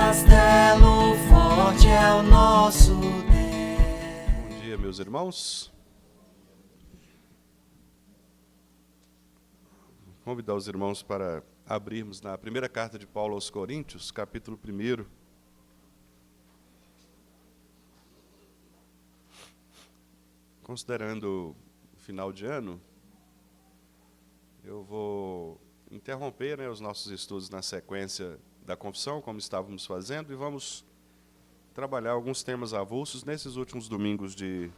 castelo forte é o nosso Deus. Bom dia, meus irmãos. Vou convidar os irmãos para abrirmos na primeira carta de Paulo aos Coríntios, capítulo 1. Considerando o final de ano, eu vou interromper, os nossos estudos na sequência da confissão, como estávamos fazendo, e vamos trabalhar alguns temas avulsos nesses últimos domingos de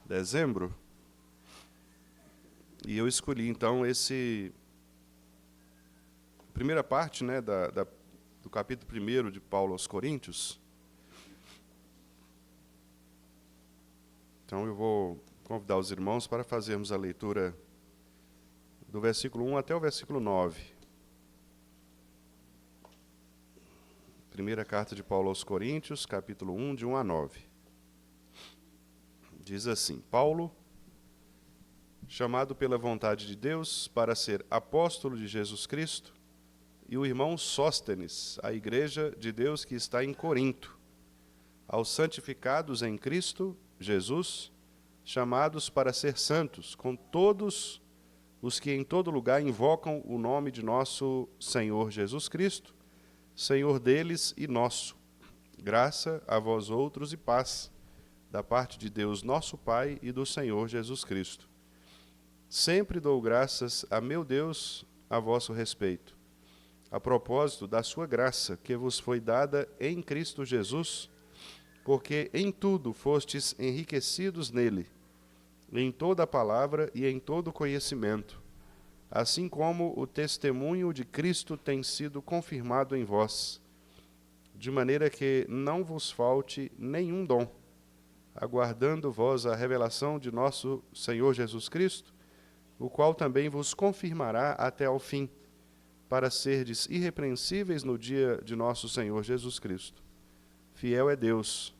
dezembro. E eu escolhi, então, primeira parte do capítulo 1 de Paulo aos Coríntios. Então, eu vou convidar os irmãos para fazermos a leitura do versículo 1 até o versículo 9. Primeira carta de Paulo aos Coríntios, capítulo 1, de 1 a 9. Diz assim: Paulo, chamado pela vontade de Deus para ser apóstolo de Jesus Cristo, e o irmão Sóstenes, a igreja de Deus que está em Corinto, aos santificados em Cristo Jesus, chamados para ser santos, com todos os que em todo lugar invocam o nome de nosso Senhor Jesus Cristo, Senhor deles e nosso. Graça a vós outros e paz, da parte de Deus nosso Pai e do Senhor Jesus Cristo. Sempre dou graças a meu Deus a vosso respeito, a propósito da sua graça que vos foi dada em Cristo Jesus, porque em tudo fostes enriquecidos nele, em toda a palavra e em todo conhecimento, assim como o testemunho de Cristo tem sido confirmado em vós, de maneira que não vos falte nenhum dom, aguardando vós a revelação de nosso Senhor Jesus Cristo, o qual também vos confirmará até ao fim, para serdes irrepreensíveis no dia de nosso Senhor Jesus Cristo. Fiel é Deus,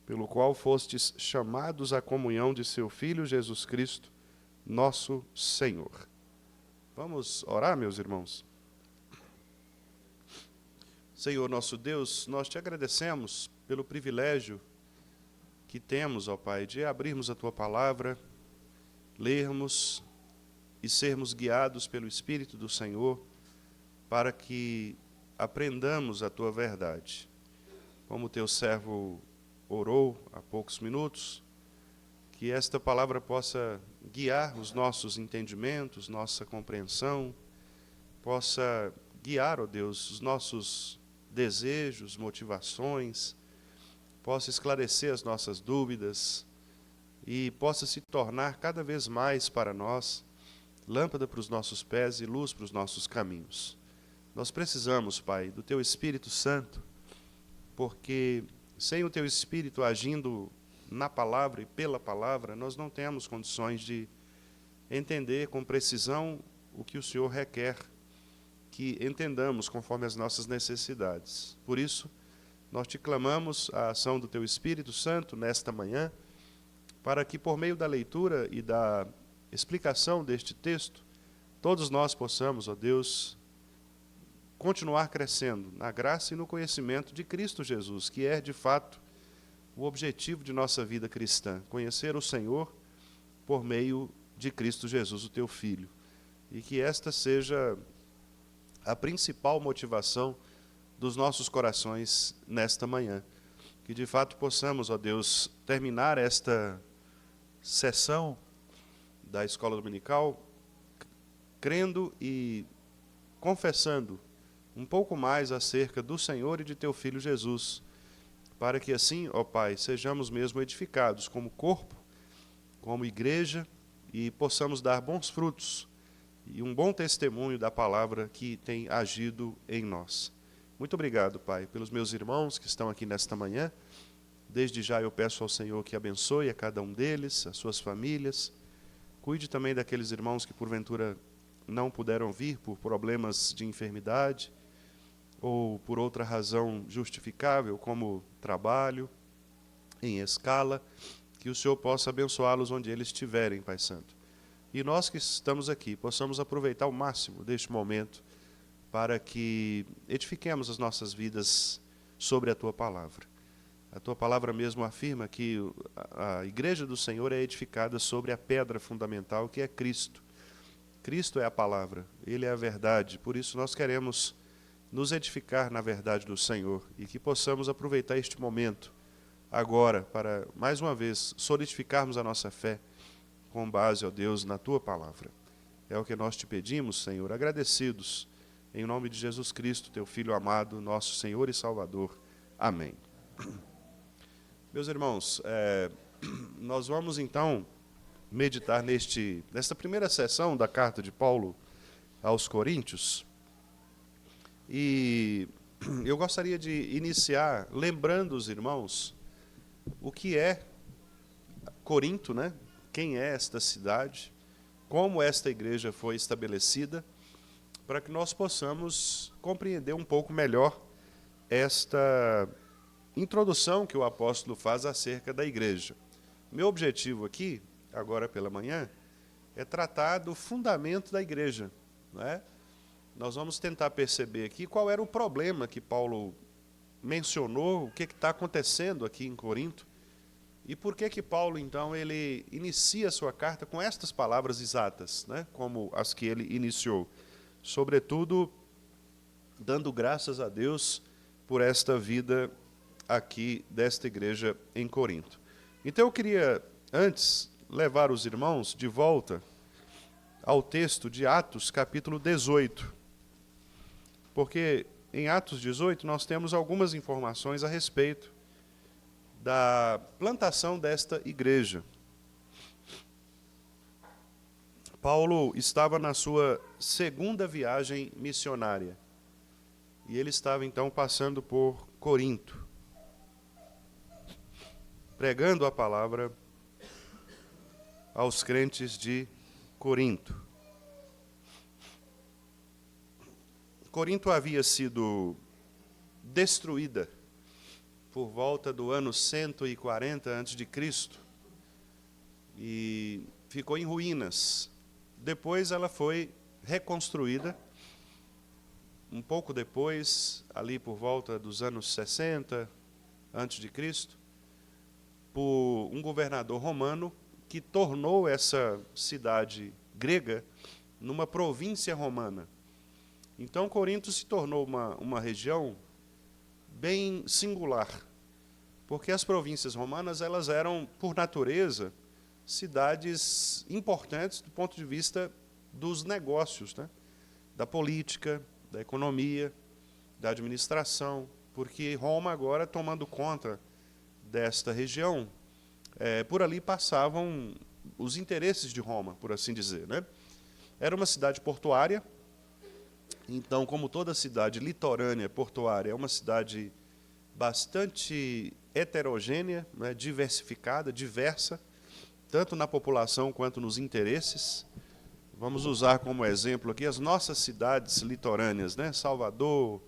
pelo qual fostes chamados à comunhão de seu Filho Jesus Cristo, nosso Senhor. Vamos orar, meus irmãos? Senhor nosso Deus, nós te agradecemos pelo privilégio que temos, ó Pai, de abrirmos a Tua palavra, lermos e sermos guiados pelo Espírito do Senhor para que aprendamos a Tua verdade. Como Teu servo orou há poucos minutos, que esta palavra possa guiar os nossos entendimentos, nossa compreensão, possa guiar, ó Deus, os nossos desejos, motivações, possa esclarecer as nossas dúvidas e possa se tornar cada vez mais para nós lâmpada para os nossos pés e luz para os nossos caminhos. Nós precisamos, Pai, do Teu Espírito Santo, porque sem o Teu Espírito agindo na palavra e pela palavra, nós não temos condições de entender com precisão o que o Senhor requer que entendamos conforme as nossas necessidades. Por isso, nós te clamamos a ação do Teu Espírito Santo nesta manhã, para que por meio da leitura e da explicação deste texto, todos nós possamos, ó Deus, continuar crescendo na graça e no conhecimento de Cristo Jesus, que é, de fato, o objetivo de nossa vida cristã, conhecer o Senhor por meio de Cristo Jesus, o Teu Filho. E que esta seja a principal motivação dos nossos corações nesta manhã. Que, de fato, possamos, ó Deus, terminar esta sessão da Escola Dominical crendo e confessando um pouco mais acerca do Senhor e de Teu Filho Jesus, para que assim, ó Pai, sejamos mesmo edificados como corpo, como igreja, e possamos dar bons frutos e um bom testemunho da palavra que tem agido em nós. Muito obrigado, Pai, pelos meus irmãos que estão aqui nesta manhã. Desde já eu peço ao Senhor que abençoe a cada um deles, as suas famílias. Cuide também daqueles irmãos que porventura não puderam vir por problemas de enfermidade ou por outra razão justificável, como trabalho, em escala, que o Senhor possa abençoá-los onde eles estiverem, Pai Santo. E nós que estamos aqui, possamos aproveitar ao máximo deste momento para que edifiquemos as nossas vidas sobre a Tua palavra. A Tua palavra mesmo afirma que a igreja do Senhor é edificada sobre a pedra fundamental, que é Cristo. Cristo é a palavra, Ele é a verdade, por isso nós queremos nos edificar na verdade do Senhor e que possamos aproveitar este momento agora para, mais uma vez, solidificarmos a nossa fé com base, ó Deus, na Tua palavra. É o que nós te pedimos, Senhor, agradecidos, em nome de Jesus Cristo, Teu Filho amado, nosso Senhor e Salvador. Amém. Meus irmãos, nós vamos então meditar nesta primeira sessão da carta de Paulo aos Coríntios. E eu gostaria de iniciar lembrando os irmãos o que é Corinto, né? Quem é esta cidade, como esta igreja foi estabelecida, para que nós possamos compreender um pouco melhor esta introdução que o apóstolo faz acerca da igreja. Meu objetivo aqui, agora pela manhã, é tratar do fundamento da igreja, não é? Nós vamos tentar perceber aqui qual era o problema que Paulo mencionou, o que está acontecendo aqui em Corinto, e por que Paulo, então, ele inicia a sua carta com estas palavras exatas, né, como as que ele iniciou. Sobretudo, dando graças a Deus por esta vida aqui desta igreja em Corinto. Então eu queria, antes, levar os irmãos de volta ao texto de Atos, capítulo 18. Porque em Atos 18 nós temos algumas informações a respeito da plantação desta igreja. Paulo estava na sua segunda viagem missionária. E ele estava então passando por Corinto, pregando a palavra aos crentes de Corinto. Corinto havia sido destruída por volta do ano 140 a.C. e ficou em ruínas. Depois ela foi reconstruída, um pouco depois, ali por volta dos anos 60 a.C., por um governador romano que tornou essa cidade grega numa província romana. Então, Corinto se tornou uma região bem singular, porque as províncias romanas elas eram, por natureza, cidades importantes do ponto de vista dos negócios, né? Da política, da economia, da administração, porque Roma agora, tomando conta desta região, por ali passavam os interesses de Roma, por assim dizer, né? Era uma cidade portuária. Então, como toda cidade litorânea, portuária, é uma cidade bastante heterogênea, né, diversificada, diversa, tanto na população quanto nos interesses. Vamos usar como exemplo aqui as nossas cidades litorâneas, né? Salvador,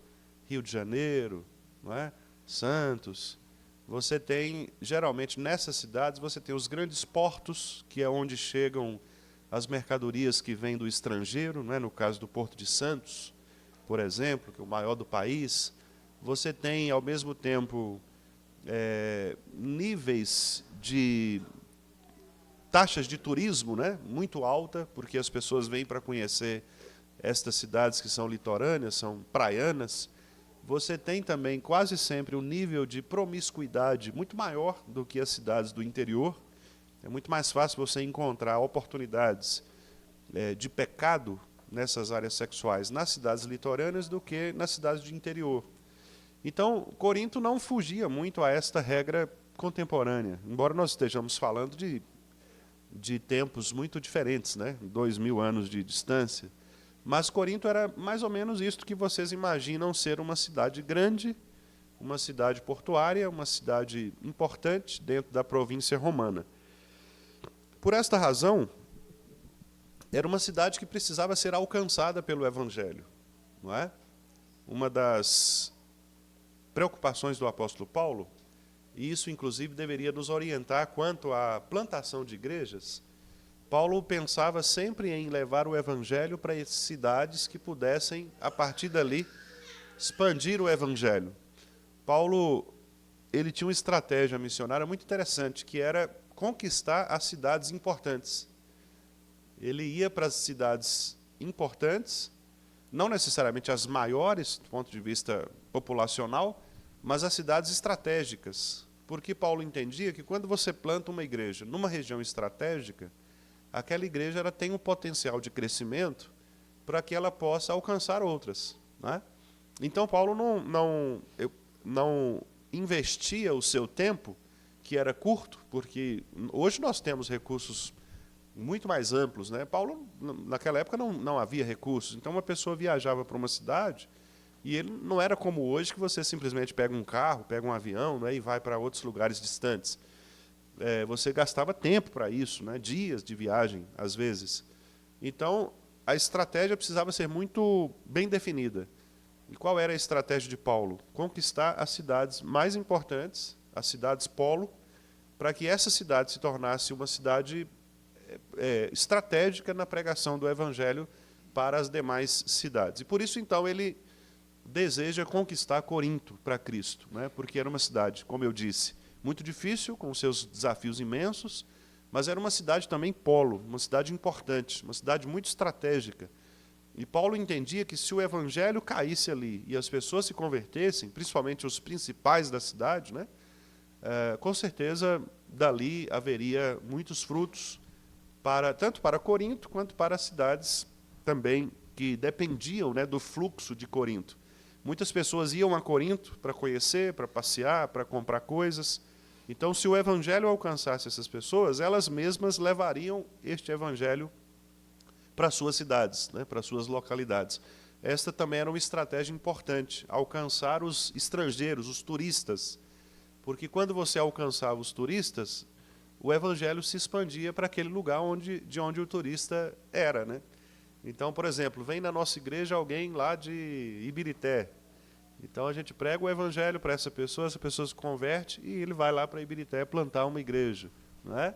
Rio de Janeiro, não é? Santos. Você tem, geralmente, nessas cidades, você tem os grandes portos, que é onde chegam as mercadorias que vêm do estrangeiro, não é? No caso do Porto de Santos, por exemplo, que é o maior do país. Você tem, ao mesmo tempo, níveis de taxas de turismo, né, muito alta, porque as pessoas vêm para conhecer estas cidades que são litorâneas, são praianas. Você tem também, quase sempre, um nível de promiscuidade muito maior do que as cidades do interior. É muito mais fácil você encontrar oportunidades de pecado nessas áreas sexuais nas cidades litorâneas do que nas cidades de interior. Então, Corinto não fugia muito a esta regra contemporânea, embora nós estejamos falando de tempos muito diferentes, né? 2000 anos de distância. Mas Corinto era mais ou menos isto que vocês imaginam ser uma cidade grande, uma cidade portuária, uma cidade importante dentro da província romana. Por esta razão, era uma cidade que precisava ser alcançada pelo Evangelho, não é? Uma das preocupações do apóstolo Paulo, e isso inclusive deveria nos orientar quanto à plantação de igrejas, Paulo pensava sempre em levar o evangelho para cidades que pudessem, a partir dali, expandir o evangelho. Paulo, ele tinha uma estratégia missionária muito interessante, que era conquistar as cidades importantes. Ele ia para as cidades importantes, não necessariamente as maiores, do ponto de vista populacional, mas as cidades estratégicas. Porque Paulo entendia que quando você planta uma igreja numa região estratégica, aquela igreja ela tem um potencial de crescimento para que ela possa alcançar outras, né? Então, Paulo não investia o seu tempo, que era curto, porque hoje nós temos recursos muito mais amplos, né? Paulo, naquela época, não havia recursos. Então, uma pessoa viajava para uma cidade e ele não era como hoje, que você simplesmente pega um carro, pega um avião, né, e vai para outros lugares distantes. Você gastava tempo para isso, né, dias de viagem, às vezes. Então, a estratégia precisava ser muito bem definida. E qual era a estratégia de Paulo? Conquistar as cidades mais importantes, as cidades polo, para que essa cidade se tornasse uma cidade estratégica na pregação do evangelho para as demais cidades. E por isso, então, ele deseja conquistar Corinto para Cristo, né? Porque era uma cidade, como eu disse, muito difícil, com seus desafios imensos, mas era uma cidade também polo, uma cidade importante, uma cidade muito estratégica. E Paulo entendia que se o evangelho caísse ali e as pessoas se convertessem, principalmente os principais da cidade, né, com certeza dali haveria muitos frutos, tanto para Corinto quanto para as cidades também que dependiam, né, do fluxo de Corinto. Muitas pessoas iam a Corinto para conhecer, para passear, para comprar coisas. Então, se o evangelho alcançasse essas pessoas, elas mesmas levariam este evangelho para suas cidades, né, para suas localidades. Esta também era uma estratégia importante, alcançar os estrangeiros, os turistas. Porque quando você alcançava os turistas, o evangelho se expandia para aquele lugar de onde o turista era, né? Então, por exemplo, vem na nossa igreja alguém lá de Ibirité. Então a gente prega o evangelho para essa pessoa se converte e ele vai lá para Ibirité plantar uma igreja, né?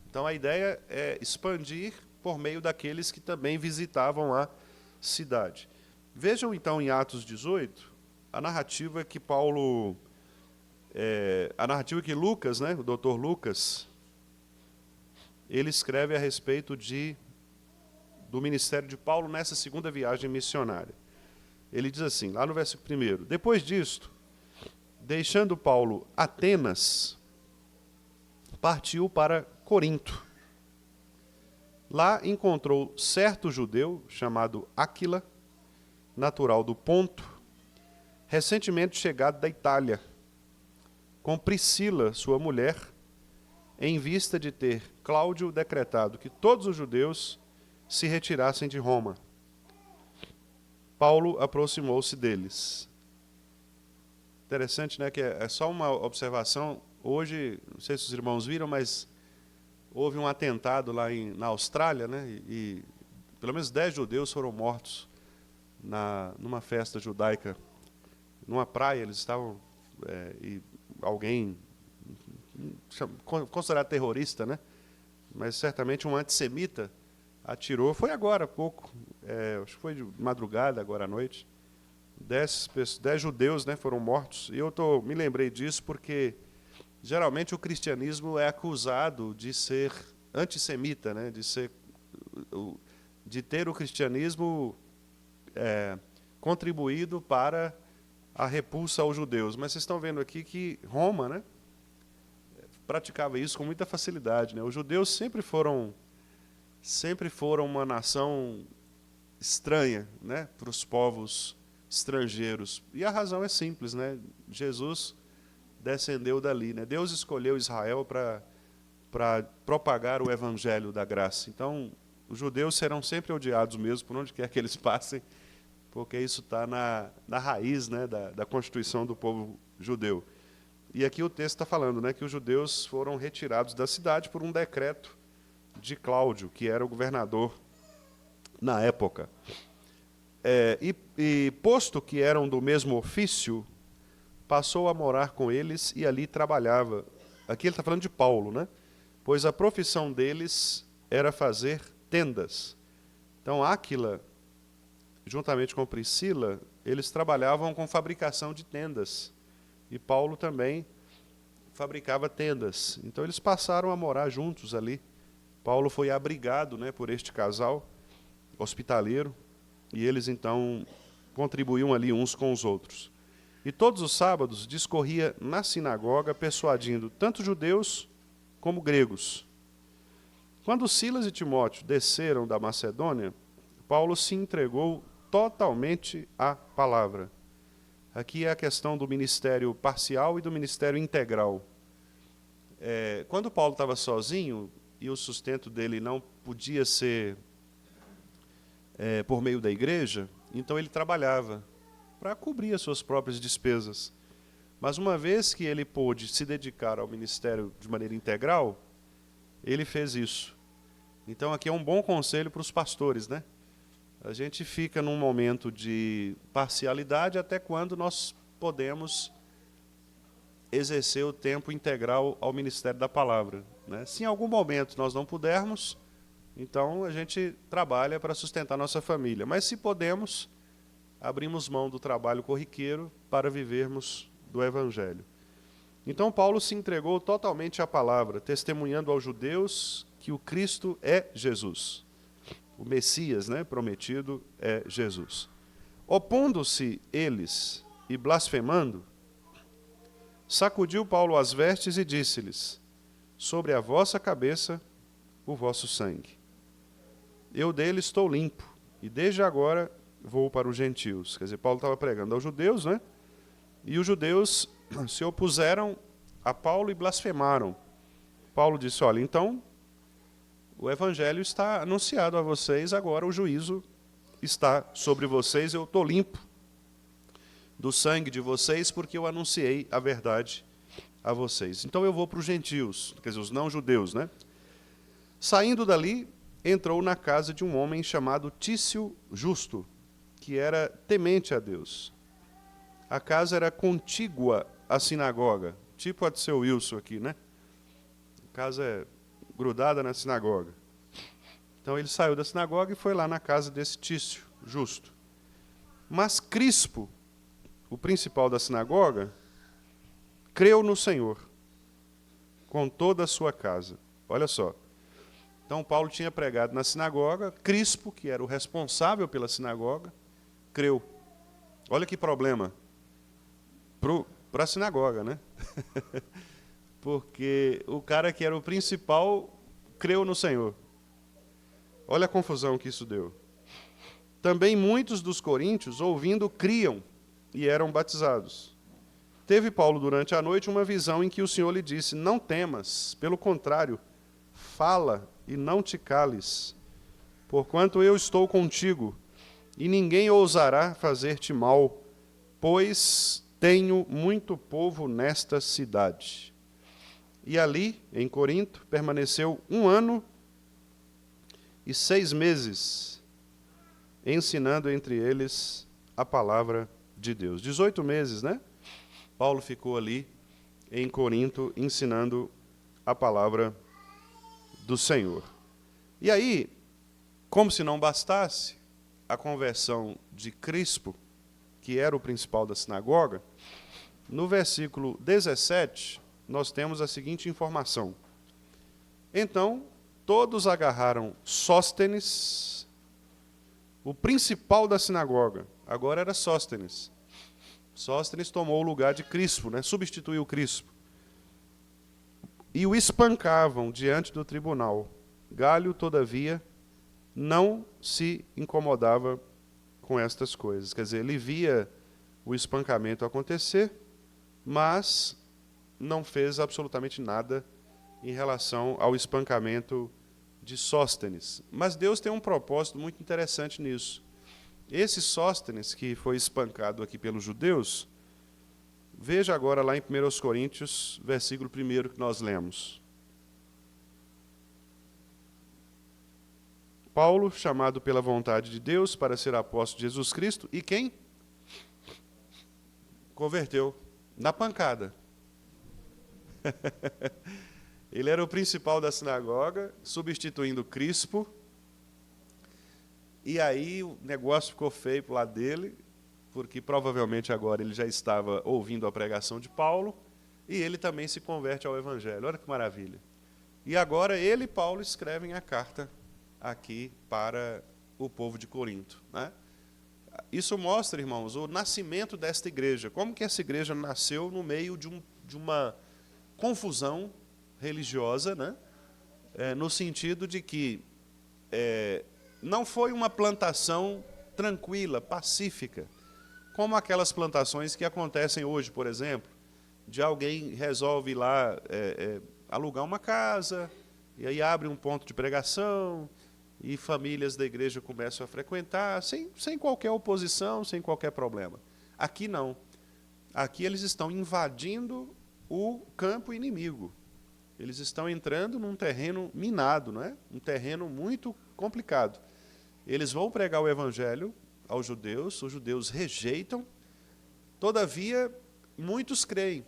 Então a ideia é expandir por meio daqueles que também visitavam a cidade. Vejam então em Atos 18 a narrativa que Lucas, né, o doutor Lucas, ele escreve a respeito do ministério de Paulo nessa segunda viagem missionária. Ele diz assim, lá no versículo 1: depois disto, deixando Paulo Atenas, partiu para Corinto. Lá encontrou certo judeu chamado Áquila, natural do Ponto, recentemente chegado da Itália, com Priscila, sua mulher, em vista de ter Cláudio decretado que todos os judeus se retirassem de Roma. Paulo aproximou-se deles. Interessante, né, que é só uma observação. Hoje, não sei se os irmãos viram, mas houve um atentado lá na Austrália, né, e pelo menos 10 judeus foram mortos numa festa judaica, numa praia. Eles estavam, e alguém considerado terrorista, né, mas certamente um antissemita atirou, foi agora há pouco, acho que foi de madrugada, agora à noite. 10 judeus, né, foram mortos. E eu me lembrei disso porque, geralmente, o cristianismo é acusado de ser antissemita, né, de ter o cristianismo contribuído para a repulsa aos judeus. Mas vocês estão vendo aqui que Roma, né, praticava isso com muita facilidade, né? Os judeus sempre foram uma nação estranha, né, para os povos estrangeiros. E a razão é simples, né? Jesus descendeu dali, né? Deus escolheu Israel para propagar o evangelho da graça. Então, os judeus serão sempre odiados mesmo, por onde quer que eles passem, porque isso está na raiz, né, da constituição do povo judeu. E aqui o texto está falando, né, que os judeus foram retirados da cidade por um decreto de Cláudio, que era o governador na época. E posto que eram do mesmo ofício, passou a morar com eles e ali trabalhava. Aqui ele está falando de Paulo, né? Pois a profissão deles era fazer tendas. Então, Áquila, juntamente com Priscila, eles trabalhavam com fabricação de tendas. E Paulo também fabricava tendas. Então, eles passaram a morar juntos ali. Paulo foi abrigado, né, por este casal hospitaleiro, e eles, então, contribuíam ali uns com os outros. E todos os sábados discorria na sinagoga, persuadindo tanto judeus como gregos. Quando Silas e Timóteo desceram da Macedônia, Paulo se entregou totalmente à palavra. Aqui é a questão do ministério parcial e do ministério integral. Quando Paulo estava sozinho, e o sustento dele não podia ser por meio da igreja, então ele trabalhava para cobrir as suas próprias despesas. Mas uma vez que ele pôde se dedicar ao ministério de maneira integral, ele fez isso. Então aqui é um bom conselho para os pastores, né? A gente fica num momento de parcialidade até quando nós podemos exercer o tempo integral ao ministério da palavra, né? Se em algum momento nós não pudermos, então a gente trabalha para sustentar nossa família. Mas se podemos, abrimos mão do trabalho corriqueiro para vivermos do Evangelho. Então Paulo se entregou totalmente à palavra, testemunhando aos judeus que o Cristo é Jesus. O Messias, né, prometido é Jesus. Opondo-se eles e blasfemando, sacudiu Paulo as vestes e disse-lhes: sobre a vossa cabeça o vosso sangue. Eu dele estou limpo, e desde agora vou para os gentios. Quer dizer, Paulo estava pregando aos judeus, né? E os judeus se opuseram a Paulo e blasfemaram. Paulo disse: olha, então, o evangelho está anunciado a vocês, agora o juízo está sobre vocês, eu estou limpo do sangue de vocês, porque eu anunciei a verdade a vocês. Então eu vou para os gentios, quer dizer, os não-judeus, né? Saindo dali, entrou na casa de um homem chamado Tício Justo, que era temente a Deus. A casa era contígua à sinagoga, tipo a de seu Wilson aqui, né? A casa é grudada na sinagoga. Então ele saiu da sinagoga e foi lá na casa desse Tício Justo. Mas Crispo, o principal da sinagoga, creu no Senhor com toda a sua casa. Olha só. Então Paulo tinha pregado na sinagoga, Crispo, que era o responsável pela sinagoga, creu. Olha que problema para a sinagoga, né? Porque o cara que era o principal creu no Senhor. Olha a confusão que isso deu. Também muitos dos coríntios, ouvindo, criam e eram batizados. Teve Paulo durante a noite uma visão em que o Senhor lhe disse: não temas, pelo contrário, fala e não te cales, porquanto eu estou contigo, e ninguém ousará fazer-te mal, pois tenho muito povo nesta cidade. E ali, em Corinto, permaneceu 1 ano e 6 meses, ensinando entre eles a palavra de Deus. 18 meses, né? Paulo ficou ali em Corinto ensinando a palavra do Senhor. E aí, como se não bastasse a conversão de Crispo, que era o principal da sinagoga, no versículo 17, nós temos a seguinte informação. Então, todos agarraram Sóstenes, o principal da sinagoga. Agora era Sóstenes. Sóstenes tomou o lugar de Crispo, né? Substituiu Crispo. E o espancavam diante do tribunal. Galho, todavia, não se incomodava com estas coisas. Quer dizer, ele via o espancamento acontecer, mas não fez absolutamente nada em relação ao espancamento de Sóstenes. Mas Deus tem um propósito muito interessante nisso. Esse Sóstenes, que foi espancado aqui pelos judeus, veja agora lá em 1 Coríntios, versículo 1 que nós lemos. Paulo, chamado pela vontade de Deus para ser apóstolo de Jesus Cristo, e quem? Converteu na pancada. Ele era o principal da sinagoga, substituindo Crispo. E aí o negócio ficou feio para o lado dele, porque provavelmente agora ele já estava ouvindo a pregação de Paulo, e ele também se converte ao Evangelho. Olha que maravilha. E agora ele e Paulo escrevem a carta aqui para o povo de Corinto, né? Isso mostra, irmãos, o nascimento desta igreja. Como que essa igreja nasceu no meio de uma confusão religiosa, né? No sentido de que não foi uma plantação tranquila, pacífica, como aquelas plantações que acontecem hoje, por exemplo, de alguém resolve ir lá alugar uma casa, e aí abre um ponto de pregação, e famílias da igreja começam a frequentar, sem qualquer oposição, sem qualquer problema. Aqui não. Aqui eles estão invadindo o campo inimigo. Eles estão entrando num terreno minado, não é? Um terreno muito complicado. Eles vão pregar o evangelho aos judeus, os judeus rejeitam, todavia, muitos creem.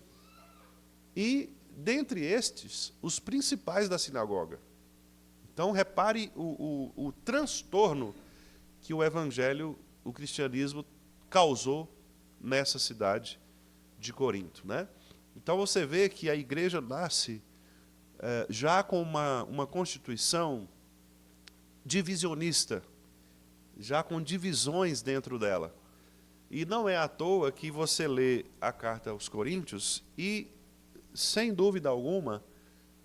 E, dentre estes, os principais da sinagoga. Então, repare o transtorno que o evangelho, o cristianismo, causou nessa cidade de Corinto, né? Então, você vê que a igreja nasce já com uma constituição divisionista, já com divisões dentro dela. E não é à toa que você lê a carta aos Coríntios e, sem dúvida alguma,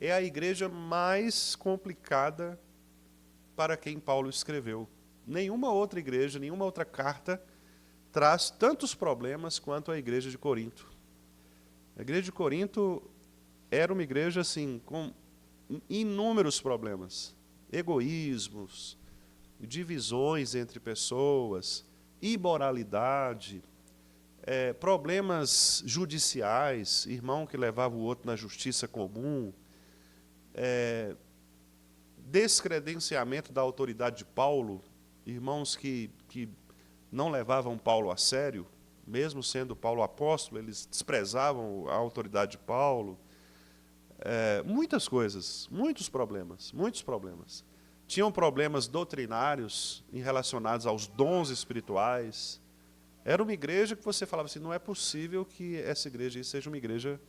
é a igreja mais complicada para quem Paulo escreveu. Nenhuma outra igreja, nenhuma outra carta traz tantos problemas quanto a igreja de Corinto. A igreja de Corinto era uma igreja assim, com inúmeros problemas. Egoísmos, divisões entre pessoas, imoralidade, problemas judiciais, irmão que levava o outro na justiça comum, descredenciamento da autoridade de Paulo, irmãos que não levavam Paulo a sério, mesmo sendo Paulo apóstolo, eles desprezavam a autoridade de Paulo. Muitas coisas, muitos problemas. Tinham problemas doutrinários relacionados aos dons espirituais. Era uma igreja que você falava assim, não é possível que essa igreja seja uma igreja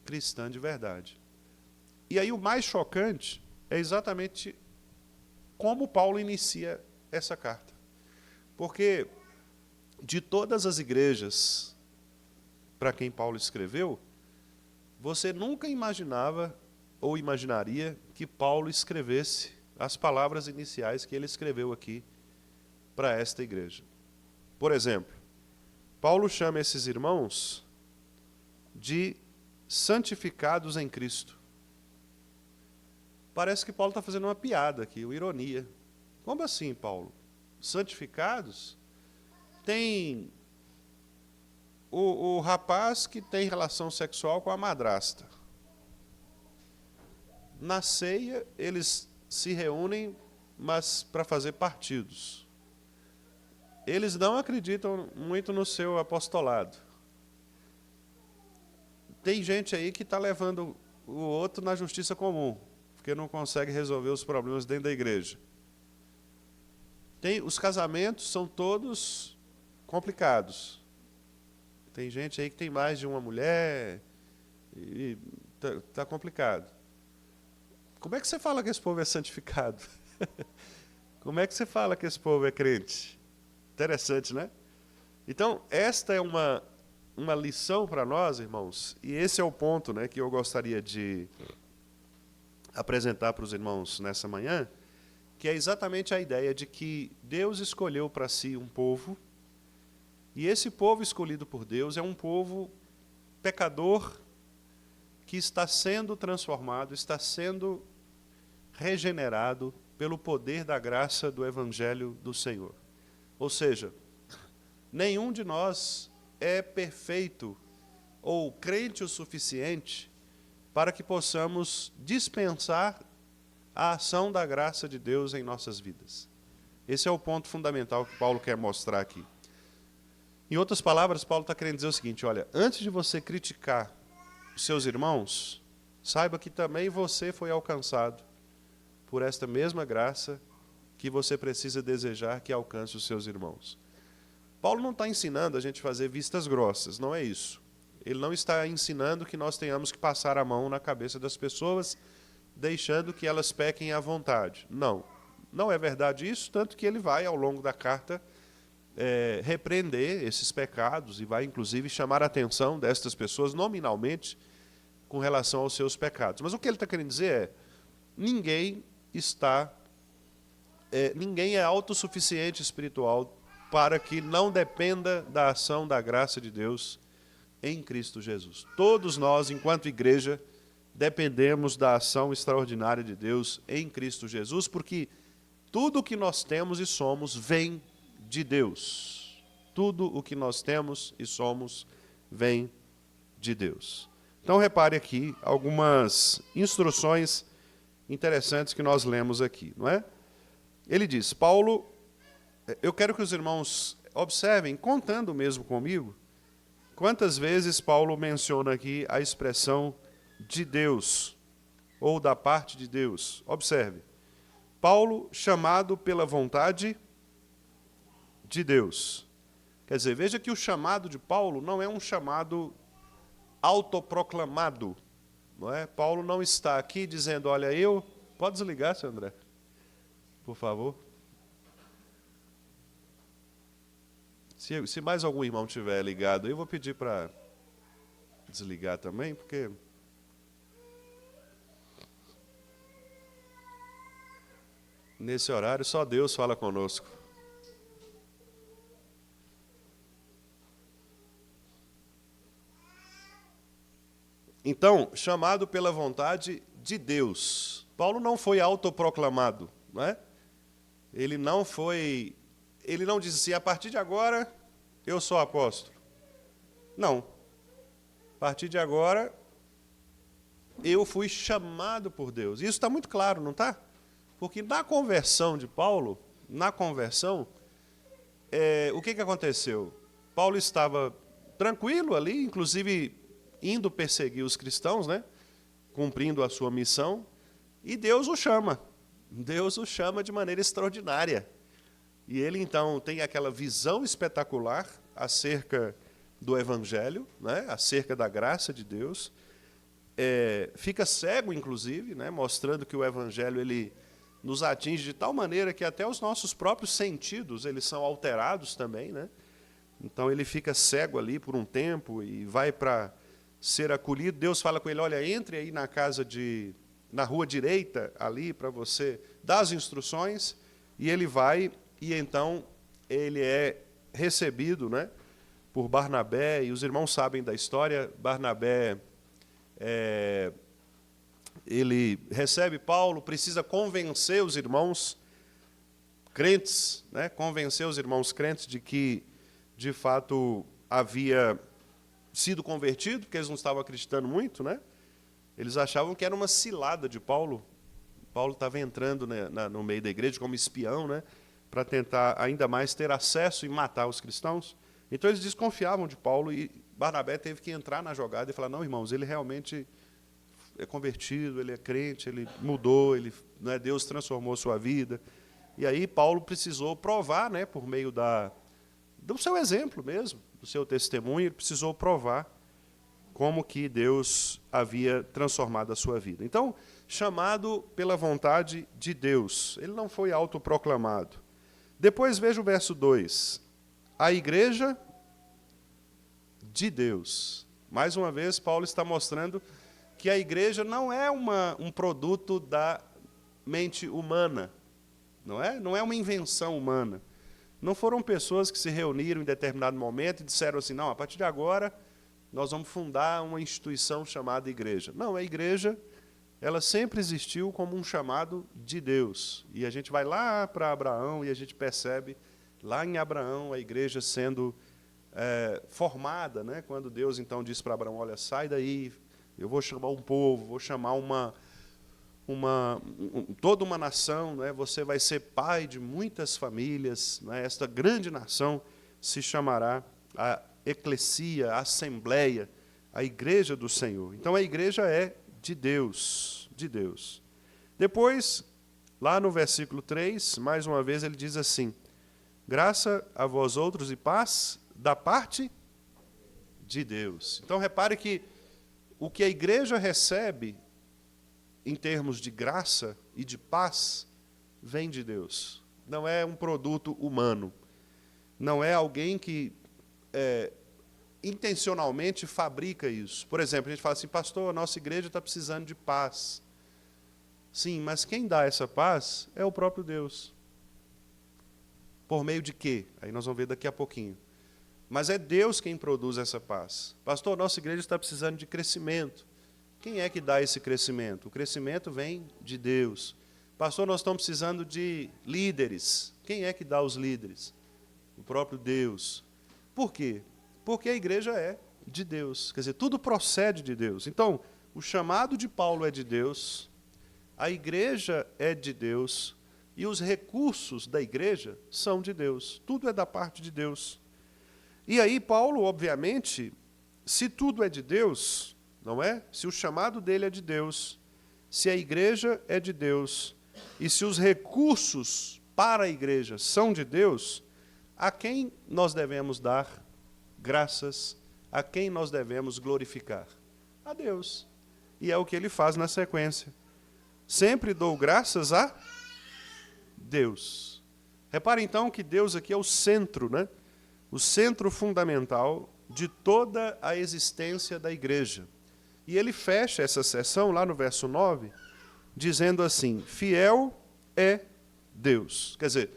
cristã de verdade. E aí o mais chocante é exatamente como Paulo inicia essa carta. Porque de todas as igrejas para quem Paulo escreveu, você nunca imaginava ou imaginaria que Paulo escrevesse as palavras iniciais que ele escreveu aqui para esta igreja. Por exemplo, Paulo chama esses irmãos de santificados em Cristo. Parece que Paulo está fazendo uma piada aqui, uma ironia. Como assim, Paulo? Santificados? Tem o rapaz que tem relação sexual com a madrasta. Na ceia, eles se reúnem, mas para fazer partidos. Eles não acreditam muito no seu apostolado. Tem gente aí que está levando o outro na justiça comum, porque não consegue resolver os problemas dentro da igreja. Os casamentos são todos complicados. Tem gente aí que tem mais de uma mulher e está complicado. Como é que você fala que esse povo é santificado? Como é que você fala que esse povo é crente? Interessante, né? Então, esta é uma lição para nós, irmãos, e esse é o ponto, né, que eu gostaria de apresentar para os irmãos nessa manhã, que é exatamente a ideia de que Deus escolheu para si um povo, e esse povo escolhido por Deus é um povo pecador que está sendo transformado, está sendo regenerado pelo poder da graça do Evangelho do Senhor. Ou seja, nenhum de nós é perfeito ou crente o suficiente para que possamos dispensar a ação da graça de Deus em nossas vidas. Esse é o ponto fundamental que Paulo quer mostrar aqui. Em outras palavras, Paulo está querendo dizer o seguinte, olha, antes de você criticar os seus irmãos, saiba que também você foi alcançado por esta mesma graça que você precisa desejar que alcance os seus irmãos. Paulo não está ensinando a gente a fazer vistas grossas, não é isso. Ele não está ensinando que nós tenhamos que passar a mão na cabeça das pessoas, deixando que elas pequem à vontade. Não, não é verdade isso, tanto que ele vai, ao longo da carta, repreender esses pecados e vai, inclusive, chamar a atenção destas pessoas nominalmente com relação aos seus pecados. Mas o que ele está querendo dizer é, ninguém é autossuficiente espiritual para que não dependa da ação da graça de Deus em Cristo Jesus. Todos nós, enquanto igreja, dependemos da ação extraordinária de Deus em Cristo Jesus, porque tudo o que nós temos e somos vem de Deus. Tudo o que nós temos e somos vem de Deus. Então, repare aqui algumas instruções interessantes que nós lemos aqui, não é? Ele diz, Paulo, eu quero que os irmãos observem, contando mesmo comigo, quantas vezes Paulo menciona aqui a expressão de Deus, ou da parte de Deus. Observe, Paulo chamado pela vontade de Deus. Quer dizer, veja que o chamado de Paulo não é um chamado autoproclamado, não é? Paulo não está aqui dizendo, olha, Pode desligar, seu André, por favor. Se mais algum irmão tiver ligado, eu vou pedir para desligar também, porque nesse horário só Deus fala conosco. Então, chamado pela vontade de Deus. Paulo não foi autoproclamado, não é? Ele não disse assim, a partir de agora eu sou apóstolo. Não. A partir de agora eu fui chamado por Deus. Isso está muito claro, não está? Porque na conversão de Paulo, o que aconteceu? Paulo estava tranquilo ali, inclusive indo perseguir os cristãos, né? Cumprindo a sua missão, e Deus o chama. Deus o chama de maneira extraordinária. E ele, então, tem aquela visão espetacular acerca do Evangelho, né? Acerca da graça de Deus. Fica cego, inclusive, né? Mostrando que o Evangelho ele nos atinge de tal maneira que até os nossos próprios sentidos eles são alterados também, né? Então ele fica cego ali por um tempo e vai para ser acolhido. Deus fala com ele, olha, entre aí na rua direita ali para você dar as instruções, e ele vai, e então ele é recebido, né, por Barnabé, e os irmãos sabem da história. Barnabé, ele recebe Paulo, precisa convencer os irmãos crentes, né, de que, de fato, havia sido convertido, porque eles não estavam acreditando muito, né? Eles achavam que era uma cilada de Paulo. Paulo estava entrando, né, no meio da igreja como espião, né, para tentar ainda mais ter acesso e matar os cristãos. Então eles desconfiavam de Paulo e Barnabé teve que entrar na jogada e falar, não, irmãos, ele realmente é convertido, ele é crente, ele mudou, né, Deus transformou sua vida. E aí Paulo precisou provar, né, por meio do seu exemplo mesmo, do seu testemunho, ele precisou provar como que Deus havia transformado a sua vida. Então, chamado pela vontade de Deus, ele não foi autoproclamado. Depois veja o verso 2. A igreja de Deus. Mais uma vez, Paulo está mostrando que a igreja não é um produto da mente humana, não é uma invenção humana. Não foram pessoas que se reuniram em determinado momento e disseram assim, não, a partir de agora nós vamos fundar uma instituição chamada igreja. Não, a igreja, ela sempre existiu como um chamado de Deus. E a gente vai lá para Abraão e a gente percebe, lá em Abraão, a igreja sendo formada, né? Quando Deus então diz para Abraão, olha, sai daí, eu vou chamar um povo, vou chamar toda uma nação, né? Você vai ser pai de muitas famílias, né? Esta grande nação se chamará a eclesia, a assembleia, a igreja do Senhor. Então a igreja é de Deus, de Deus. Depois, lá no versículo 3, mais uma vez ele diz assim: graça a vós outros e paz da parte de Deus. Então repare que o que a igreja recebe em termos de graça e de paz vem de Deus. Não é um produto humano. Não é alguém que intencionalmente fabrica isso. Por exemplo, a gente fala assim: pastor, a nossa igreja está precisando de paz. Sim, mas quem dá essa paz é o próprio Deus. Por meio de quê? Aí nós vamos ver daqui a pouquinho. Mas é Deus quem produz essa paz. Pastor, nossa igreja está precisando de crescimento. Quem é que dá esse crescimento? O crescimento vem de Deus. Pastor, nós estamos precisando de líderes. Quem é que dá os líderes? O próprio Deus. Por quê? Porque a igreja é de Deus. Quer dizer, tudo procede de Deus. Então, o chamado de Paulo é de Deus, a igreja é de Deus, e os recursos da igreja são de Deus. Tudo é da parte de Deus. E aí, Paulo, obviamente, se tudo é de Deus, não é? Se o chamado dele é de Deus, se a igreja é de Deus, e se os recursos para a igreja são de Deus, a quem nós devemos dar graças, a quem nós devemos glorificar? A Deus. E é o que ele faz na sequência. Sempre dou graças a Deus. Repare então que Deus aqui é o centro, né? O centro fundamental de toda a existência da igreja. E ele fecha essa sessão lá no verso 9, dizendo assim: fiel é Deus. Quer dizer,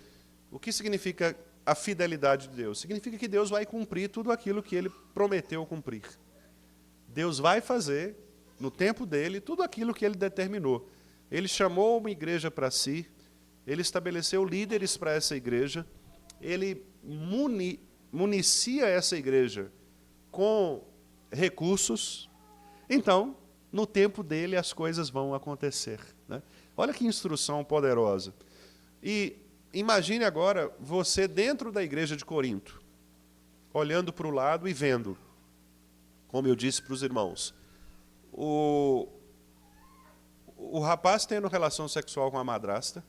o que significa a fidelidade de Deus? Significa que Deus vai cumprir tudo aquilo que ele prometeu cumprir. Deus vai fazer, no tempo dele, tudo aquilo que ele determinou. Ele chamou uma igreja para si, ele estabeleceu líderes para essa igreja, ele municia essa igreja com recursos. Então, no tempo dele, as coisas vão acontecer, né? Olha que instrução poderosa. E imagine agora você dentro da igreja de Corinto, olhando para o lado e vendo, como eu disse para os irmãos, o rapaz tendo relação sexual com a madrasta,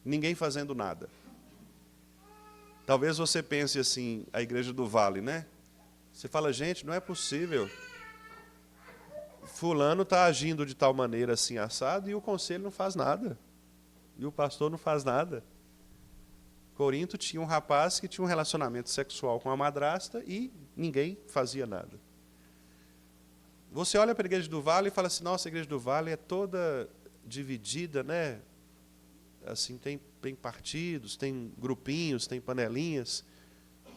ninguém fazendo nada. Talvez você pense assim, a igreja do Vale, né? Você fala, gente, não é possível. Fulano está agindo de tal maneira assim, assado, e o conselho não faz nada. E o pastor não faz nada. Corinto tinha um rapaz que tinha um relacionamento sexual com a madrasta e ninguém fazia nada. Você olha para a igreja do Vale e fala assim: nossa, a igreja do Vale é toda dividida, né? Assim, tem partidos, tem grupinhos, tem panelinhas.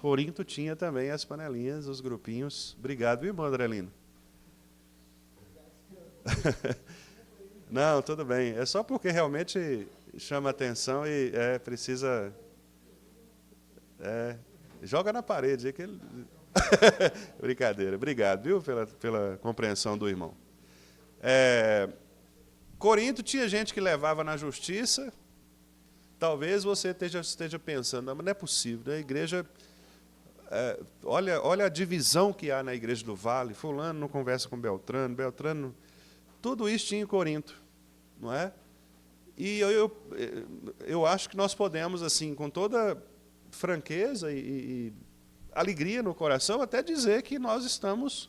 Corinto tinha também as panelinhas, os grupinhos. Obrigado, irmão Andrelino. Não, tudo bem. É só porque realmente chama atenção e precisa... joga na parede. É que ele... Brincadeira. Obrigado, viu, pela compreensão do irmão. Corinto tinha gente que levava na justiça. Talvez você esteja pensando, mas não é possível, né? A igreja... olha a divisão que há na igreja do Vale. Fulano não conversa com Beltrano, Beltrano... Tudo isso tinha em Corinto, não é? E eu acho que nós podemos, assim, com toda franqueza e alegria no coração, até dizer que nós estamos,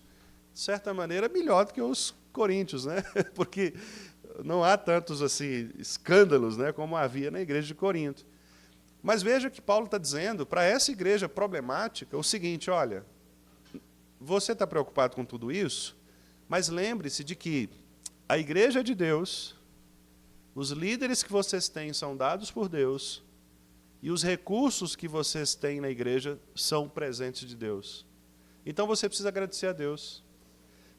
de certa maneira, melhor do que os coríntios, né? Porque não há tantos assim escândalos, né, como havia na igreja de Corinto. Mas veja que Paulo está dizendo para essa igreja problemática o seguinte: olha, você está preocupado com tudo isso, mas lembre-se de que a igreja é de Deus, os líderes que vocês têm são dados por Deus, e os recursos que vocês têm na igreja são presentes de Deus. Então você precisa agradecer a Deus.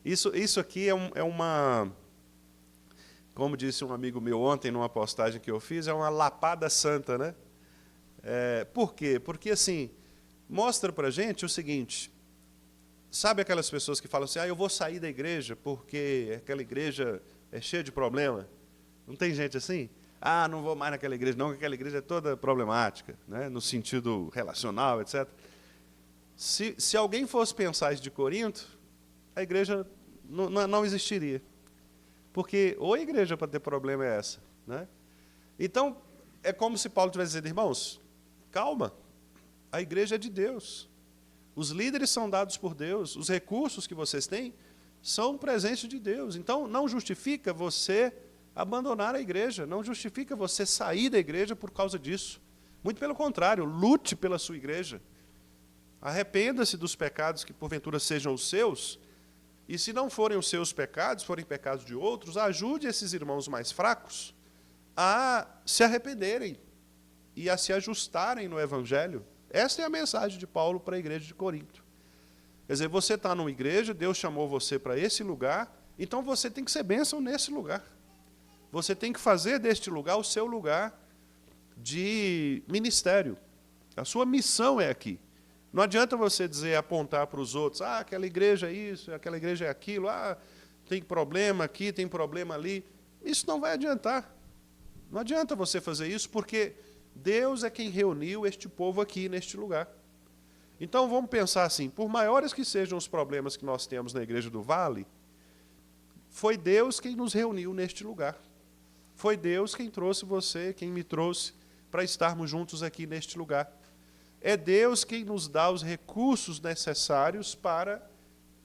Isso aqui é uma... Como disse um amigo meu ontem, numa postagem que eu fiz, é uma lapada santa, né? Por quê? Porque, assim, mostra para a gente o seguinte: sabe aquelas pessoas que falam assim, eu vou sair da igreja porque aquela igreja é cheia de problema? Não tem gente assim? Não vou mais naquela igreja, não, porque aquela igreja é toda problemática, né? No sentido relacional, etc. Se alguém fosse pensar isso de Corinto, a igreja não existiria. Porque ou a igreja para ter problema é essa, né? Então, é como se Paulo tivesse dizendo, irmãos, calma, a igreja é de Deus. Os líderes são dados por Deus, os recursos que vocês têm são presentes de Deus. Então, não justifica você abandonar a igreja, não justifica você sair da igreja por causa disso. Muito pelo contrário, lute pela sua igreja. Arrependa-se dos pecados que porventura sejam os seus, e se não forem os seus pecados, forem pecados de outros, ajude esses irmãos mais fracos a se arrependerem e a se ajustarem no Evangelho. Essa é a mensagem de Paulo para a igreja de Corinto. Quer dizer, você está numa igreja, Deus chamou você para esse lugar, então você tem que ser bênção nesse lugar. Você tem que fazer deste lugar o seu lugar de ministério. A sua missão é aqui. Não adianta você dizer, apontar para os outros, aquela igreja é isso, aquela igreja é aquilo, tem problema aqui, tem problema ali. Isso não vai adiantar. Não adianta você fazer isso, porque Deus é quem reuniu este povo aqui, neste lugar. Então, vamos pensar assim, por maiores que sejam os problemas que nós temos na Igreja do Vale, foi Deus quem nos reuniu neste lugar. Foi Deus quem trouxe você, quem me trouxe, para estarmos juntos aqui neste lugar. É Deus quem nos dá os recursos necessários para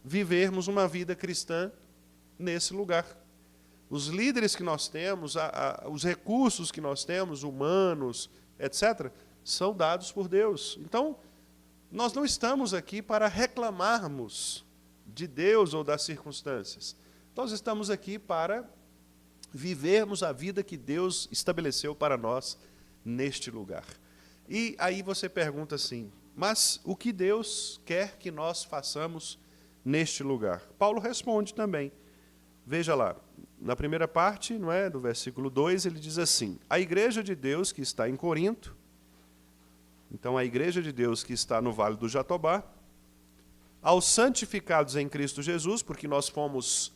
vivermos uma vida cristã nesse lugar. Os líderes que nós temos, os recursos que nós temos, humanos, etc., são dados por Deus. Então, nós não estamos aqui para reclamarmos de Deus ou das circunstâncias. Nós estamos aqui para vivermos a vida que Deus estabeleceu para nós neste lugar. E aí você pergunta assim, mas o que Deus quer que nós façamos neste lugar? Paulo responde também. Veja lá, na primeira parte, não é, do versículo 2, ele diz assim, a igreja de Deus que está em Corinto, então a igreja de Deus que está no Vale do Jatobá, aos santificados em Cristo Jesus, porque nós fomos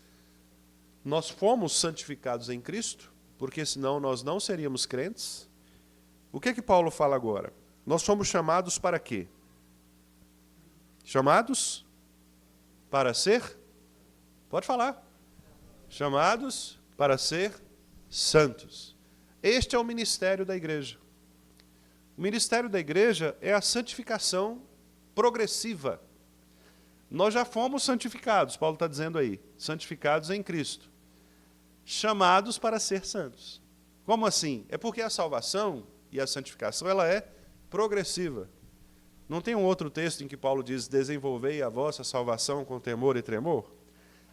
santificados em Cristo, porque senão nós não seríamos crentes. O que é que Paulo fala agora? Nós fomos chamados para quê? Chamados para ser? Pode falar. Chamados para ser santos. Este é o ministério da igreja. O ministério da igreja é a santificação progressiva. Nós já fomos santificados, Paulo está dizendo aí, santificados em Cristo. Chamados para ser santos. Como assim? É porque a salvação e a santificação ela é progressiva. Não tem um outro texto em que Paulo diz, desenvolvei a vossa salvação com temor e tremor?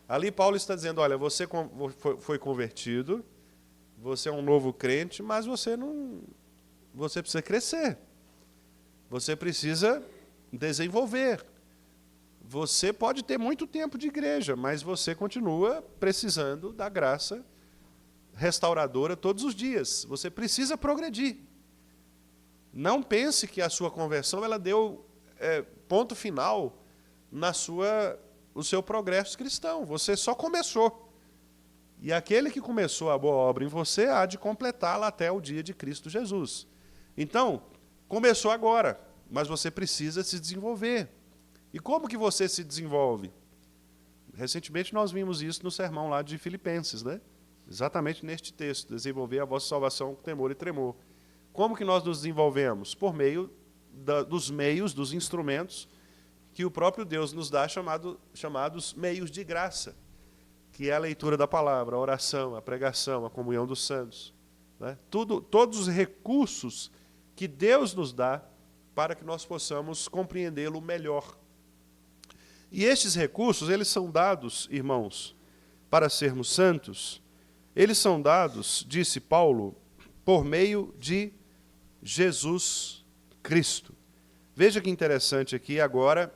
Ali Paulo está dizendo, olha, você foi convertido, você é um novo crente, mas você precisa crescer. Você precisa desenvolver. Você pode ter muito tempo de igreja, mas você continua precisando da graça restauradora todos os dias. Você precisa progredir. Não pense que a sua conversão ela deu ponto final no seu progresso cristão. Você só começou. E aquele que começou a boa obra em você há de completá-la até o dia de Cristo Jesus. Então, começou agora, mas você precisa se desenvolver. E como que você se desenvolve? Recentemente nós vimos isso no sermão lá de Filipenses, né? Exatamente neste texto, desenvolver a vossa salvação com temor e tremor. Como que nós nos desenvolvemos? Por meio dos meios, dos instrumentos que o próprio Deus nos dá, chamados meios de graça, que é a leitura da palavra, a oração, a pregação, a comunhão dos santos. Né? Todos os recursos que Deus nos dá para que nós possamos compreendê-lo melhor. E estes recursos, eles são dados, irmãos, para sermos santos, eles são dados, disse Paulo, por meio de Jesus Cristo. Veja que interessante aqui, agora,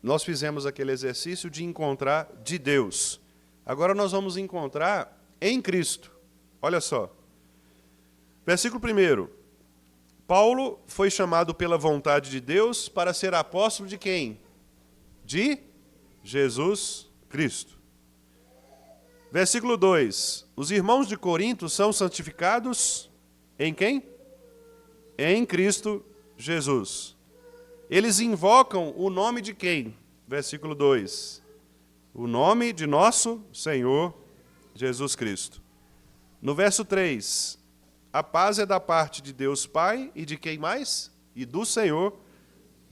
nós fizemos aquele exercício de encontrar de Deus. Agora nós vamos encontrar em Cristo. Olha só. Versículo 1. Paulo foi chamado pela vontade de Deus para ser apóstolo de quem? De Jesus Cristo. Versículo 2. Os irmãos de Corinto são santificados em quem? Em Cristo Jesus. Eles invocam o nome de quem? Versículo 2. O nome de nosso Senhor Jesus Cristo. No verso 3, a paz é da parte de Deus Pai e de quem mais? E do Senhor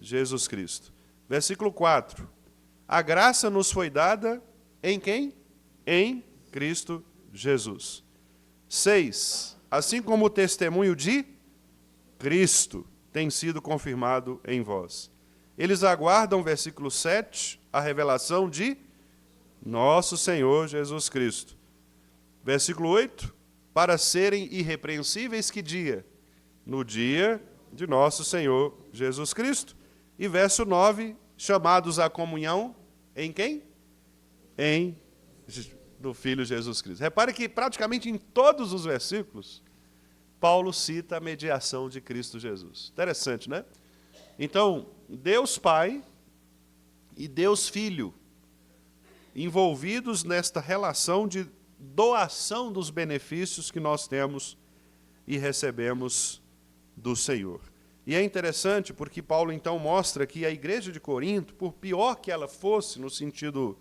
Jesus Cristo. Versículo 4, a graça nos foi dada em quem? Em Cristo Jesus. 6, assim como o testemunho de Cristo tem sido confirmado em vós. Eles aguardam, versículo 7, a revelação de nosso Senhor Jesus Cristo. Versículo 8, para serem irrepreensíveis que dia? No dia de nosso Senhor Jesus Cristo. E verso 9, chamados à comunhão em quem? Em do Filho Jesus Cristo. Repare que praticamente em todos os versículos, Paulo cita a mediação de Cristo Jesus. Interessante, né? Então, Deus Pai e Deus Filho, envolvidos nesta relação de doação dos benefícios que nós temos e recebemos do Senhor. E é interessante porque Paulo então mostra que a igreja de Corinto, por pior que ela fosse no sentido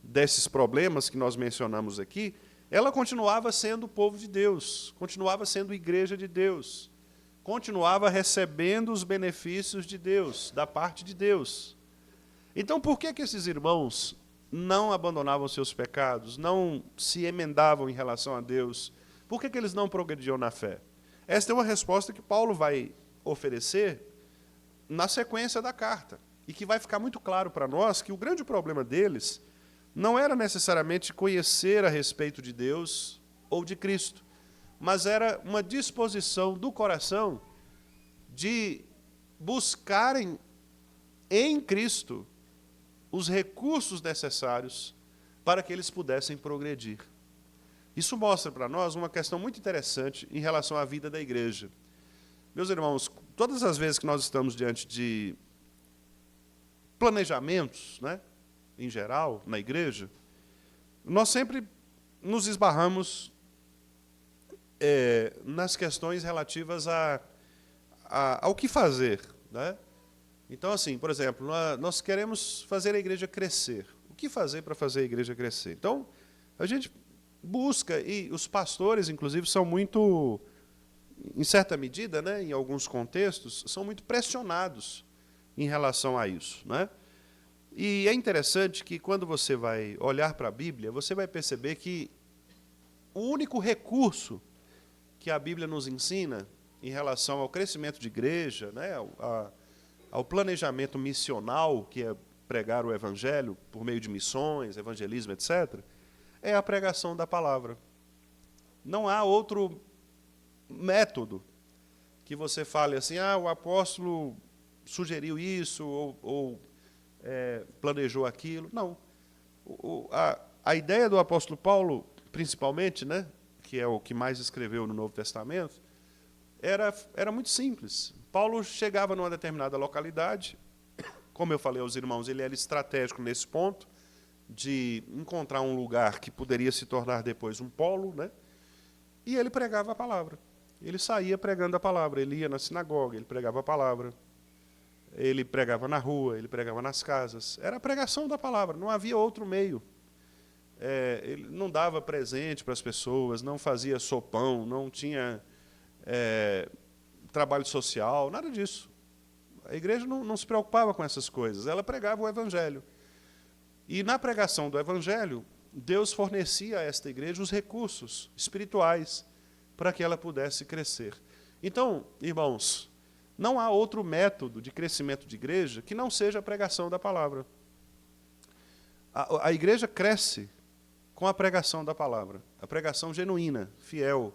desses problemas que nós mencionamos aqui, ela continuava sendo o povo de Deus, continuava sendo igreja de Deus, continuava recebendo os benefícios de Deus, da parte de Deus. Então, por que esses irmãos não abandonavam seus pecados, não se emendavam em relação a Deus? Por que eles não progrediam na fé? Esta é uma resposta que Paulo vai oferecer na sequência da carta, e que vai ficar muito claro para nós que o grande problema deles não era necessariamente conhecer a respeito de Deus ou de Cristo, mas era uma disposição do coração de buscarem em Cristo os recursos necessários para que eles pudessem progredir. Isso mostra para nós uma questão muito interessante em relação à vida da igreja. Meus irmãos, todas as vezes que nós estamos diante de planejamentos, né, em geral, na igreja, nós sempre nos esbarramos nas questões relativas ao que fazer, né? Então, assim, por exemplo, nós queremos fazer a igreja crescer. O que fazer para fazer a igreja crescer? Então, a gente busca, e os pastores, inclusive, são muito, em certa medida, né, em alguns contextos, são muito pressionados em relação a isso, né? E é interessante que, quando você vai olhar para a Bíblia, você vai perceber que o único recurso que a Bíblia nos ensina em relação ao crescimento de igreja, né, ao planejamento missional, que é pregar o Evangelho por meio de missões, evangelismo, etc., é a pregação da palavra. Não há outro método que você fale assim, o apóstolo sugeriu isso, ou planejou aquilo. Não. A ideia do apóstolo Paulo, principalmente, né, que é o que mais escreveu no Novo Testamento, era muito simples. Paulo chegava numa determinada localidade, como eu falei aos irmãos, ele era estratégico nesse ponto, de encontrar um lugar que poderia se tornar depois um polo, né, e ele pregava a palavra. Ele saía pregando a palavra, ele ia na sinagoga, ele pregava a palavra, ele pregava na rua, ele pregava nas casas. Era a pregação da palavra, não havia outro meio. Ele não dava presente para as pessoas, não fazia sopão, não tinha trabalho social, nada disso. A igreja não se preocupava com essas coisas, ela pregava o Evangelho. E na pregação do Evangelho, Deus fornecia a esta igreja os recursos espirituais para que ela pudesse crescer. Então, irmãos, não há outro método de crescimento de igreja que não seja a pregação da palavra. A igreja cresce com a pregação da palavra, a pregação genuína, fiel,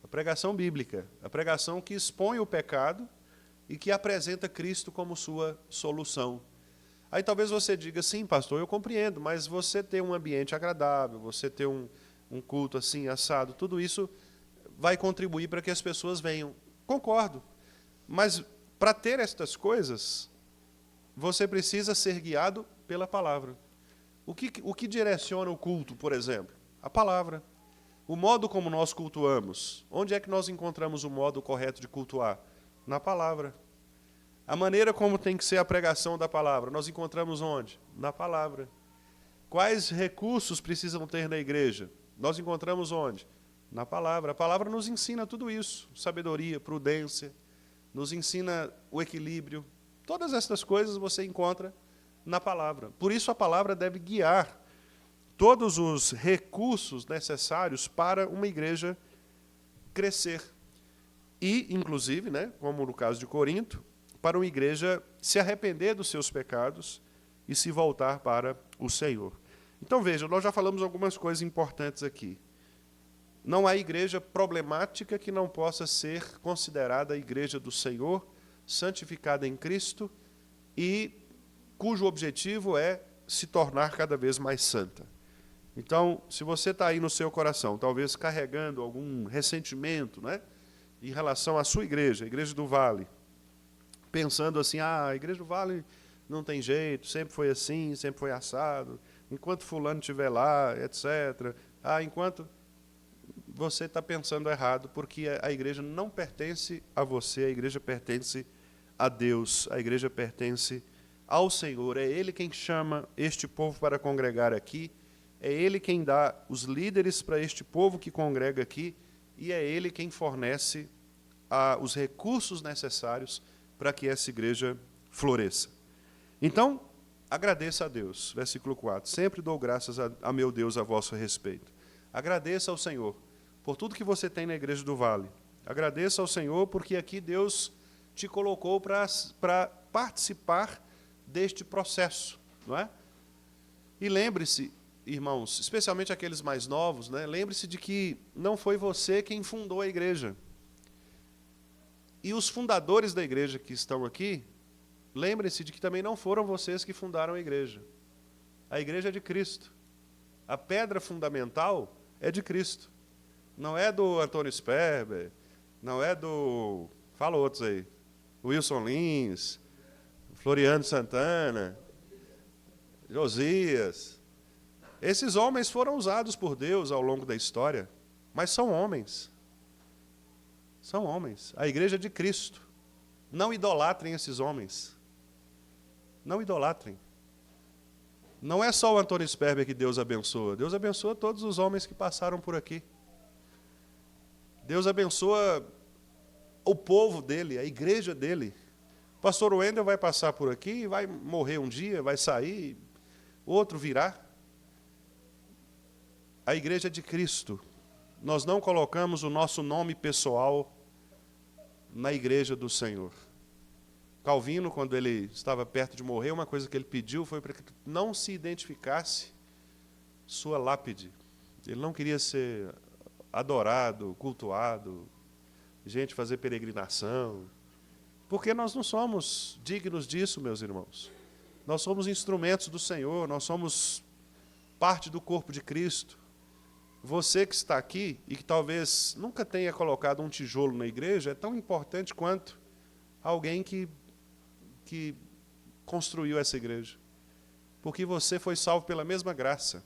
a pregação bíblica, a pregação que expõe o pecado e que apresenta Cristo como sua solução. Aí talvez você diga, sim, pastor, eu compreendo, mas você ter um ambiente agradável, você ter um culto assim, assado, tudo isso vai contribuir para que as pessoas venham. Concordo. Mas, para ter estas coisas, você precisa ser guiado pela palavra. O que direciona o culto, por exemplo? A palavra. O modo como nós cultuamos. Onde é que nós encontramos o modo correto de cultuar? Na palavra. A maneira como tem que ser a pregação da palavra, nós encontramos onde? Na palavra. Quais recursos precisam ter na igreja? Nós encontramos onde? Na palavra. A palavra nos ensina tudo isso. Sabedoria, prudência, nos ensina o equilíbrio. Todas essas coisas você encontra na palavra. Por isso a palavra deve guiar todos os recursos necessários para uma igreja crescer. E, inclusive, né, como no caso de Corinto, para uma igreja se arrepender dos seus pecados e se voltar para o Senhor. Então, veja, nós já falamos algumas coisas importantes aqui. Não há igreja problemática que não possa ser considerada a igreja do Senhor, santificada em Cristo e cujo objetivo é se tornar cada vez mais santa. Então, se você está aí no seu coração, talvez carregando algum ressentimento, né, em relação à sua igreja, a Igreja do Vale, pensando assim, a Igreja do Vale não tem jeito, sempre foi assim, sempre foi assado, enquanto fulano estiver lá, etc. Enquanto você está pensando errado, porque a igreja não pertence a você, a igreja pertence a Deus, a igreja pertence ao Senhor. É Ele quem chama este povo para congregar aqui, é Ele quem dá os líderes para este povo que congrega aqui, e é Ele quem fornece os recursos necessários para que essa igreja floresça. Então, agradeça a Deus. Versículo 4. Sempre dou graças a meu Deus a vosso respeito. Agradeça ao Senhor por tudo que você tem na Igreja do Vale. Agradeça ao Senhor porque aqui Deus te colocou para participar deste processo, não é? E lembre-se, irmãos, especialmente aqueles mais novos, né? Lembre-se de que não foi você quem fundou a igreja. E os fundadores da igreja que estão aqui, lembrem-se de que também não foram vocês que fundaram a igreja. A igreja é de Cristo. A pedra fundamental é de Cristo. Não é do Antônio Sperber, não é do... Fala outros aí. Wilson Lins, Floriano Santana, Josias. Esses homens foram usados por Deus ao longo da história, mas são homens. São homens. A igreja é de Cristo. Não idolatrem esses homens. Não idolatrem. Não é só o Antônio Sperber que Deus abençoa. Deus abençoa todos os homens que passaram por aqui. Deus abençoa o povo dele, a igreja dele. O pastor Wendel vai passar por aqui, vai morrer um dia, vai sair, outro virá. A igreja é de Cristo. Nós não colocamos o nosso nome pessoal na igreja do Senhor. Calvino, quando ele estava perto de morrer, uma coisa que ele pediu foi para que não se identificasse sua lápide. Ele não queria ser adorado, cultuado, gente fazer peregrinação, porque nós não somos dignos disso, meus irmãos. Nós somos instrumentos do Senhor, nós somos parte do corpo de Cristo. Você que está aqui e que talvez nunca tenha colocado um tijolo na igreja, é tão importante quanto alguém que construiu essa igreja. Porque você foi salvo pela mesma graça.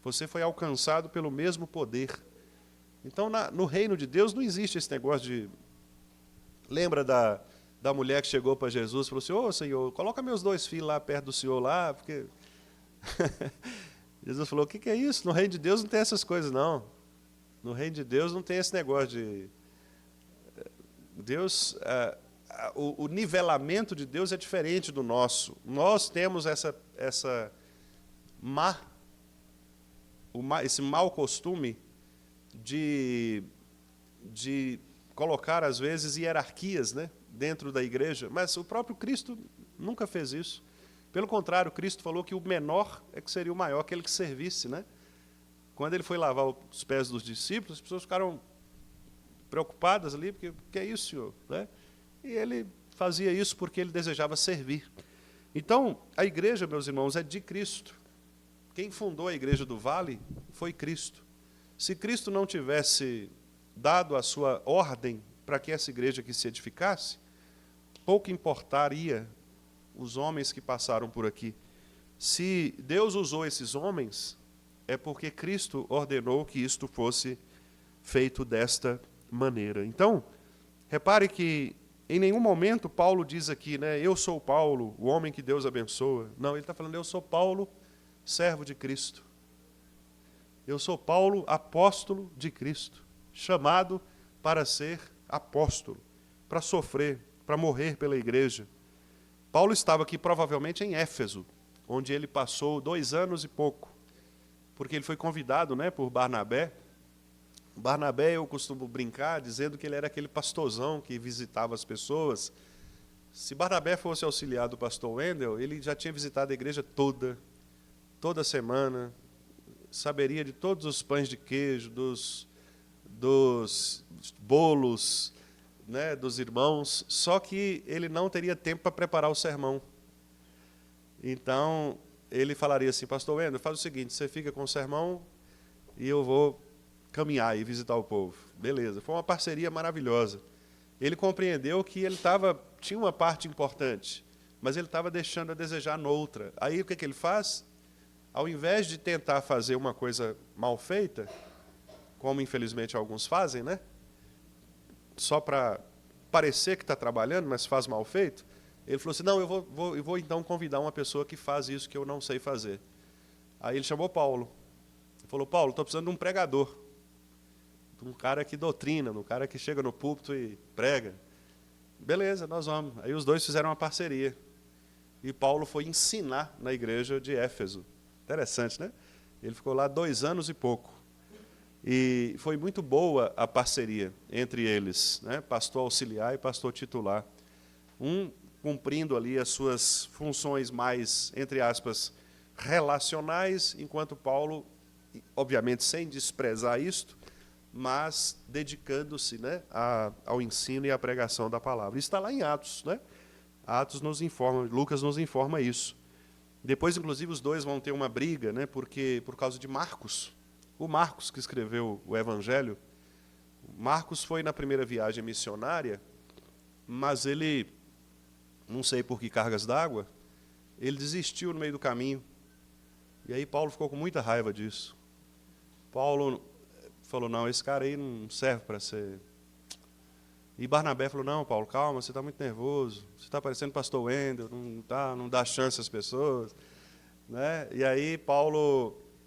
Você foi alcançado pelo mesmo poder. Então, no reino de Deus não existe esse negócio de... Lembra da mulher que chegou para Jesus e falou assim, ô Senhor, coloca meus 2 filhos lá perto do Senhor lá, porque... Jesus falou, o que é isso? No reino de Deus não tem essas coisas, não. No reino de Deus não tem esse negócio de... Deus... O nivelamento de Deus é diferente do nosso. Nós temos esse mau costume de colocar, às vezes, hierarquias, né, dentro da igreja, mas o próprio Cristo nunca fez isso. Pelo contrário, Cristo falou que o menor é que seria o maior, aquele que servisse. Né? Quando ele foi lavar os pés dos discípulos, as pessoas ficaram preocupadas ali, porque, o que é isso, Senhor? Né? E ele fazia isso porque ele desejava servir. Então, a igreja, meus irmãos, é de Cristo. Quem fundou a igreja do Vale foi Cristo. Se Cristo não tivesse dado a sua ordem para que essa igreja aqui se edificasse, pouco importaria os homens que passaram por aqui. Se Deus usou esses homens, é porque Cristo ordenou que isto fosse feito desta maneira. Então, repare que em nenhum momento Paulo diz aqui, né, eu sou Paulo, o homem que Deus abençoa. Não, ele está falando, eu sou Paulo, servo de Cristo. Eu sou Paulo, apóstolo de Cristo, chamado para ser apóstolo, para sofrer, para morrer pela igreja. Paulo estava aqui provavelmente em Éfeso, onde ele passou 2 anos e pouco, porque ele foi convidado, né, por Barnabé. Barnabé, eu costumo brincar, dizendo que ele era aquele pastorzão que visitava as pessoas. Se Barnabé fosse auxiliar do pastor Wendel, ele já tinha visitado a igreja toda semana, saberia de todos os pães de queijo, dos bolos, né, dos irmãos, só que ele não teria tempo para preparar o sermão. Então, ele falaria assim, pastor Wendel, faz o seguinte, você fica com o sermão e eu vou caminhar e visitar o povo. Beleza, foi uma parceria maravilhosa. Ele compreendeu que ele tinha uma parte importante, mas ele estava deixando a desejar noutra. Aí o que ele faz? Ao invés de tentar fazer uma coisa mal feita, como infelizmente alguns fazem, né? Só para parecer que está trabalhando, mas faz mal feito, ele falou assim, não, eu vou então convidar uma pessoa que faz isso que eu não sei fazer. Aí ele chamou Paulo. Ele falou, Paulo, estou precisando de um pregador, de um cara que doutrina, de um cara que chega no púlpito e prega. Beleza, nós vamos. Aí os dois fizeram uma parceria. E Paulo foi ensinar na igreja de Éfeso. Interessante, né? Ele ficou lá 2 anos e pouco. E foi muito boa a parceria entre eles, né? Pastor auxiliar e pastor titular. Um cumprindo ali as suas funções mais, entre aspas, relacionais, enquanto Paulo, obviamente sem desprezar isto, mas dedicando-se, né, ao ensino e à pregação da palavra. Isso está lá em Atos, né? Atos nos informa, Lucas nos informa isso. Depois, inclusive, os dois vão ter uma briga, né, porque por causa de Marcos. O Marcos, que escreveu o Evangelho, Marcos foi na primeira viagem missionária, mas ele, não sei por que cargas d'água, ele desistiu no meio do caminho. E aí Paulo ficou com muita raiva disso. Paulo falou, não, esse cara aí não serve para ser... E Barnabé falou, não, Paulo, calma, você está muito nervoso, você está parecendo pastor Wendel, não dá chance às pessoas. Né? E aí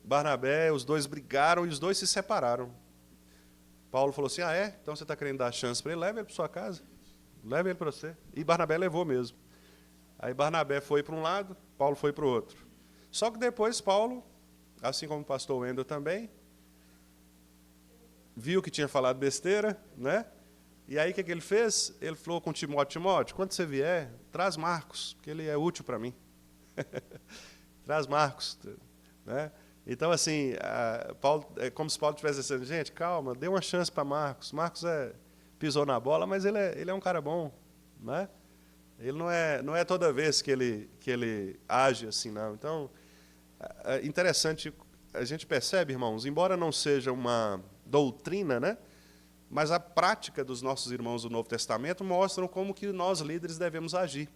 Barnabé, os dois brigaram e os dois se separaram. Paulo falou assim, então você está querendo dar chance para ele? Leva ele para sua casa, leva ele para você. E Barnabé levou mesmo. Aí Barnabé foi para um lado, Paulo foi para o outro. Só que depois Paulo, assim como o pastor Wendel também, viu que tinha falado besteira, né? E aí o que ele fez? Ele falou com Timóteo, quando você vier, traz Marcos, porque ele é útil para mim. Traz Marcos. Né? Então, assim, Paulo, é como se Paulo estivesse dizendo, gente, calma, dê uma chance para Marcos. Marcos pisou na bola, mas ele é um cara bom. Né? Ele não é toda vez que ele age assim, não. Então, é interessante, a gente percebe, irmãos, embora não seja uma doutrina, né? Mas a prática dos nossos irmãos do Novo Testamento mostram como que nós, líderes, devemos agir.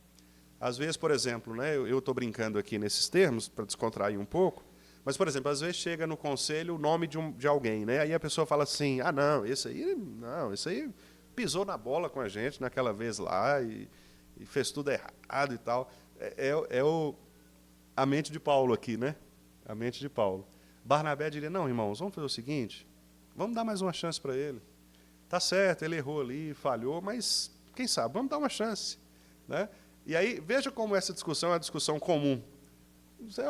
Às vezes, por exemplo, né, eu estou brincando aqui nesses termos, para descontrair um pouco, mas, por exemplo, às vezes chega no conselho o nome de alguém, né, aí a pessoa fala assim, não, esse aí pisou na bola com a gente naquela vez lá e fez tudo errado e tal. A mente de Paulo aqui, né? A mente de Paulo. Barnabé diria, não, irmãos, vamos fazer o seguinte, vamos dar mais uma chance para ele. Tá certo, ele errou ali, falhou, mas quem sabe, vamos dar uma chance. Né? E aí, veja como essa discussão é uma discussão comum.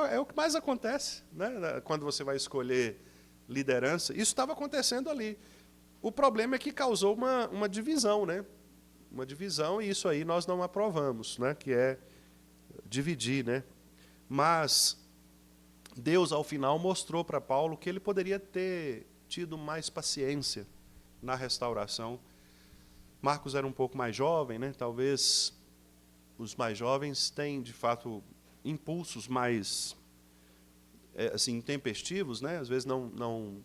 É o que mais acontece, né? Quando você vai escolher liderança. Isso estava acontecendo ali. O problema é que causou uma divisão, né? Uma divisão, e isso aí nós não aprovamos, né? Que é dividir. Né? Mas Deus, ao final, mostrou para Paulo que ele poderia ter tido mais paciência na restauração. Marcos era um pouco mais jovem, né? Talvez os mais jovens têm, de fato, impulsos mais assim, intempestivos, né? Às vezes não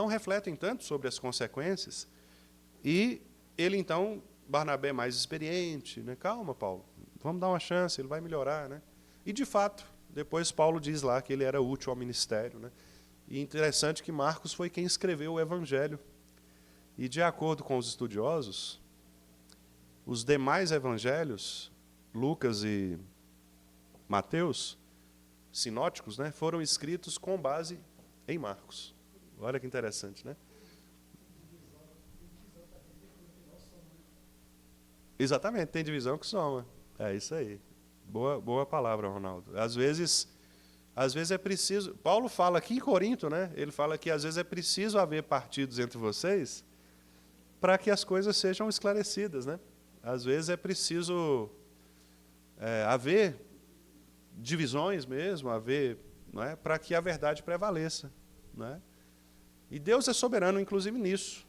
refletem tanto sobre as consequências. E ele, então, Barnabé mais experiente, né? Calma, Paulo, vamos dar uma chance, ele vai melhorar. Né? E, de fato, depois Paulo diz lá que ele era útil ao ministério. Né? E interessante que Marcos foi quem escreveu o Evangelho. E, de acordo com os estudiosos, os demais evangelhos, Lucas e Mateus, sinóticos, né, foram escritos com base em Marcos. Olha que interessante, né? Exatamente, tem divisão que soma. É isso aí. Boa palavra, Ronaldo. Às vezes é preciso. Paulo fala aqui em Corinto, né? Ele fala que às vezes é preciso haver partidos entre vocês para que as coisas sejam esclarecidas, né? Às vezes é preciso haver divisões mesmo, não é, para que a verdade prevaleça, né? E Deus é soberano, inclusive nisso.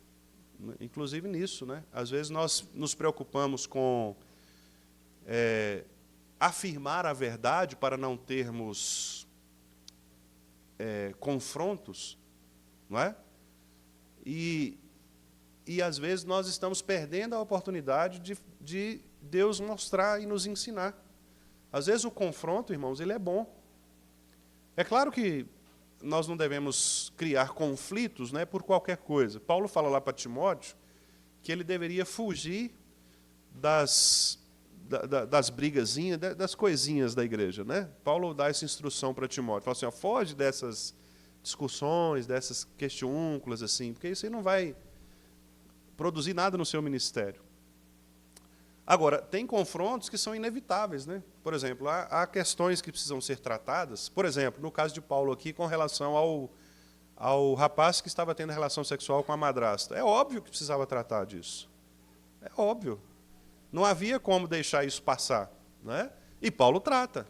Né? Às vezes nós nos preocupamos com afirmar a verdade para não termos confrontos, não é? E às vezes nós estamos perdendo a oportunidade de Deus mostrar e nos ensinar. Às vezes o confronto, irmãos, ele é bom. É claro que nós não devemos criar conflitos, né, por qualquer coisa. Paulo fala lá para Timóteo que ele deveria fugir das brigazinhas, das coisinhas da igreja, né? Paulo dá essa instrução para Timóteo, fala assim, foge dessas discussões, dessas questiúnculas, assim, porque isso aí não vai produzir nada no seu ministério. Agora, tem confrontos que são inevitáveis, né? Por exemplo, há questões que precisam ser tratadas, por exemplo, no caso de Paulo aqui, com relação ao rapaz que estava tendo relação sexual com a madrasta. É óbvio que precisava tratar disso. É óbvio. Não havia como deixar isso passar, né? E Paulo trata.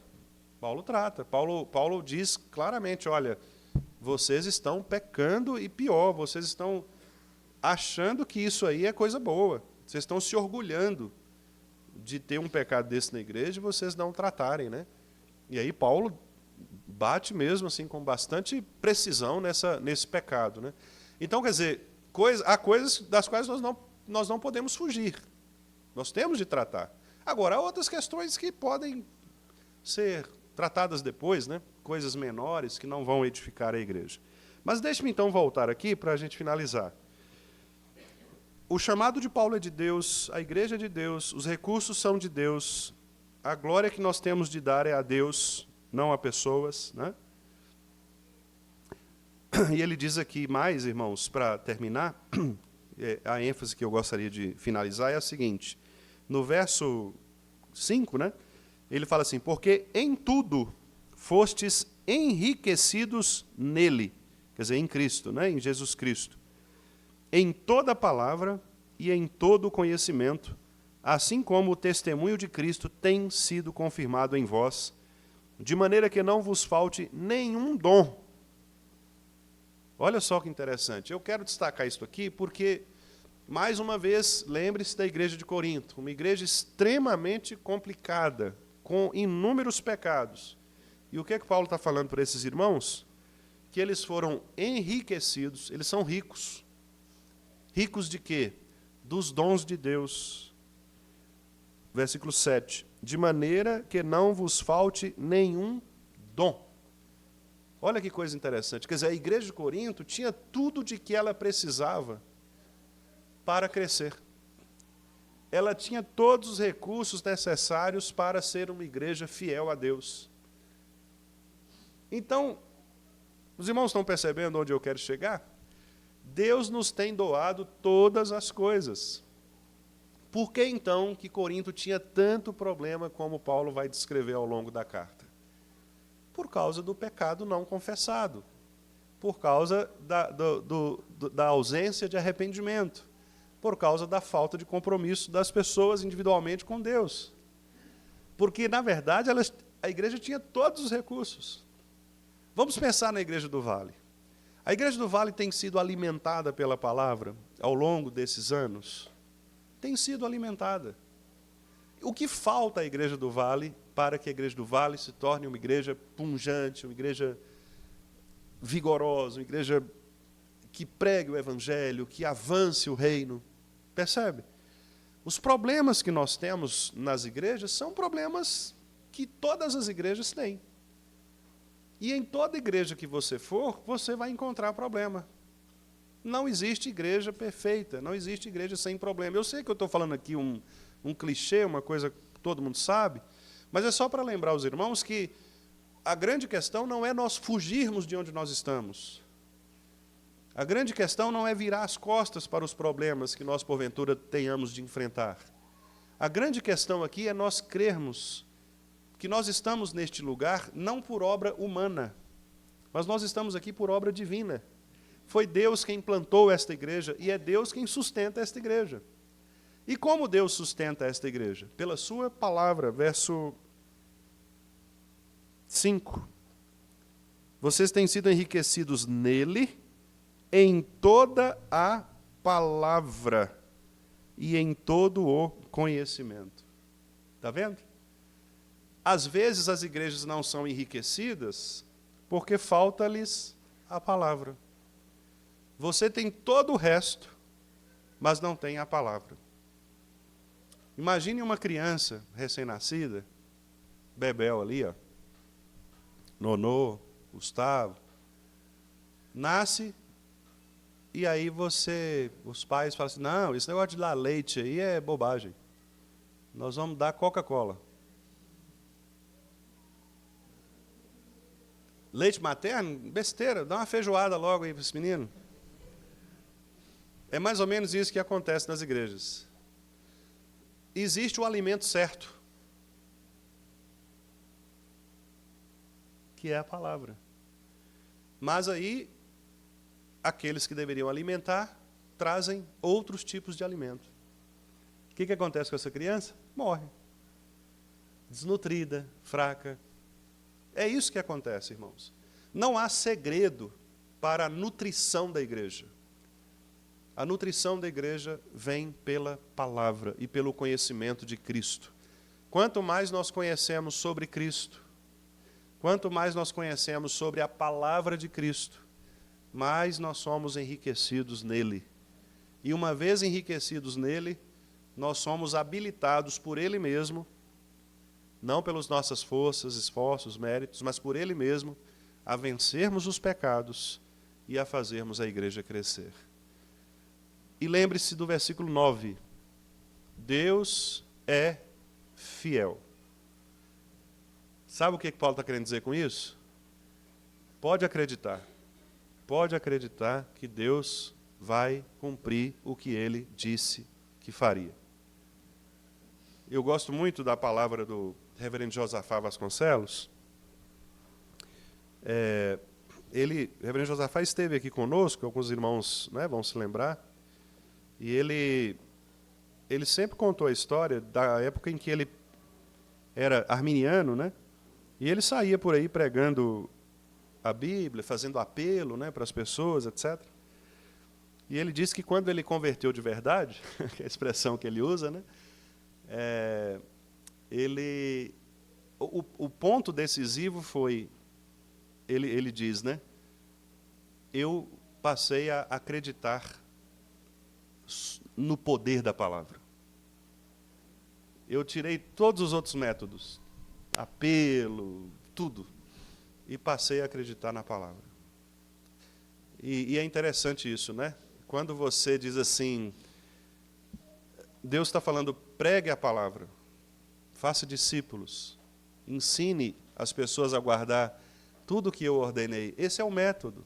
Paulo diz claramente, olha, vocês estão pecando e pior, vocês estão achando que isso aí é coisa boa. Vocês estão se orgulhando de ter um pecado desse na igreja e vocês não tratarem, né? E aí Paulo bate mesmo assim com bastante precisão nesse pecado, né? Então, quer dizer, há coisas das quais nós não podemos fugir. Nós temos de tratar. Agora, há outras questões que podem ser tratadas depois, né? Coisas menores que não vão edificar a igreja. Mas deixe-me então voltar aqui para a gente finalizar. O chamado de Paulo é de Deus, a igreja é de Deus, os recursos são de Deus, a glória que nós temos de dar é a Deus, não a pessoas, né? E ele diz aqui mais, irmãos, para terminar, a ênfase que eu gostaria de finalizar é a seguinte, no verso 5, né, ele fala assim, porque em tudo fostes enriquecidos nele, quer dizer, em Cristo, né, em Jesus Cristo, em toda palavra e em todo conhecimento, assim como o testemunho de Cristo tem sido confirmado em vós, de maneira que não vos falte nenhum dom. Olha só que interessante. Eu quero destacar isso aqui porque, mais uma vez, lembre-se da igreja de Corinto, uma igreja extremamente complicada, com inúmeros pecados. E o que é que Paulo está falando para esses irmãos? Que eles foram enriquecidos, eles são ricos. Ricos de quê? Dos dons de Deus. Versículo 7. De maneira que não vos falte nenhum dom. Olha que coisa interessante. Quer dizer, a igreja de Corinto tinha tudo de que ela precisava para crescer. Ela tinha todos os recursos necessários para ser uma igreja fiel a Deus. Então, os irmãos estão percebendo onde eu quero chegar? Deus nos tem doado todas as coisas. Por que, então, que Corinto tinha tanto problema como Paulo vai descrever ao longo da carta? Por causa do pecado não confessado. Por causa da ausência de arrependimento. Por causa da falta de compromisso das pessoas individualmente com Deus. Porque, na verdade, a igreja tinha todos os recursos. Vamos pensar na igreja do Vale. A igreja do Vale tem sido alimentada pela palavra ao longo desses anos? Tem sido alimentada. O que falta à igreja do Vale para que a igreja do Vale se torne uma igreja pungente, uma igreja vigorosa, uma igreja que pregue o evangelho, que avance o reino? Percebe? Os problemas que nós temos nas igrejas são problemas que todas as igrejas têm. E em toda igreja que você for, você vai encontrar problema. Não existe igreja perfeita, não existe igreja sem problema. Eu sei que eu estou falando aqui um clichê, uma coisa que todo mundo sabe, mas é só para lembrar os irmãos que a grande questão não é nós fugirmos de onde nós estamos. A grande questão não é virar as costas para os problemas que nós, porventura, tenhamos de enfrentar. A grande questão aqui é nós crermos que nós estamos neste lugar não por obra humana, mas nós estamos aqui por obra divina. Foi Deus quem plantou esta igreja e é Deus quem sustenta esta igreja. E como Deus sustenta esta igreja? Pela sua palavra, verso 5. Vocês têm sido enriquecidos nele, em toda a palavra e em todo o conhecimento. Está vendo? Às vezes as igrejas não são enriquecidas porque falta-lhes a palavra. Você tem todo o resto, mas não tem a palavra. Imagine uma criança recém-nascida, Bebel ali, ó, Nonô, Gustavo, nasce e aí os pais falam assim, não, esse negócio de dar leite aí é bobagem. Nós vamos dar Coca-Cola. Leite materno? Besteira, dá uma feijoada logo aí para esse menino. É mais ou menos isso que acontece nas igrejas. Existe o alimento certo, que é a palavra. Mas aí, aqueles que deveriam alimentar, trazem outros tipos de alimento. O que acontece com essa criança? Morre. Desnutrida, fraca. É isso que acontece, irmãos. Não há segredo para a nutrição da igreja. A nutrição da igreja vem pela palavra e pelo conhecimento de Cristo. Quanto mais nós conhecemos sobre Cristo, quanto mais nós conhecemos sobre a palavra de Cristo, mais nós somos enriquecidos nele. E uma vez enriquecidos nele, nós somos habilitados por ele mesmo, não pelas nossas forças, esforços, méritos, mas por ele mesmo, a vencermos os pecados e a fazermos a igreja crescer. E lembre-se do versículo 9. Deus é fiel. Sabe o que Paulo está querendo dizer com isso? Pode acreditar que Deus vai cumprir o que ele disse que faria. Eu gosto muito da palavra do reverendo Josafá Vasconcelos. Reverendo Josafá esteve aqui conosco, alguns irmãos, né, vão se lembrar, e ele sempre contou a história da época em que ele era arminiano, né, e ele saía por aí pregando a Bíblia, fazendo apelo, né, para as pessoas, etc. E ele disse que quando ele converteu de verdade, que é a expressão que ele usa, né, o ponto decisivo foi, ele diz, né, eu passei a acreditar no poder da palavra. Eu tirei todos os outros métodos, apelo, tudo, e passei a acreditar na palavra. E é interessante isso, né? Quando você diz assim, Deus está falando, pregue a palavra, faça discípulos, ensine as pessoas a guardar tudo o que eu ordenei. Esse é o método.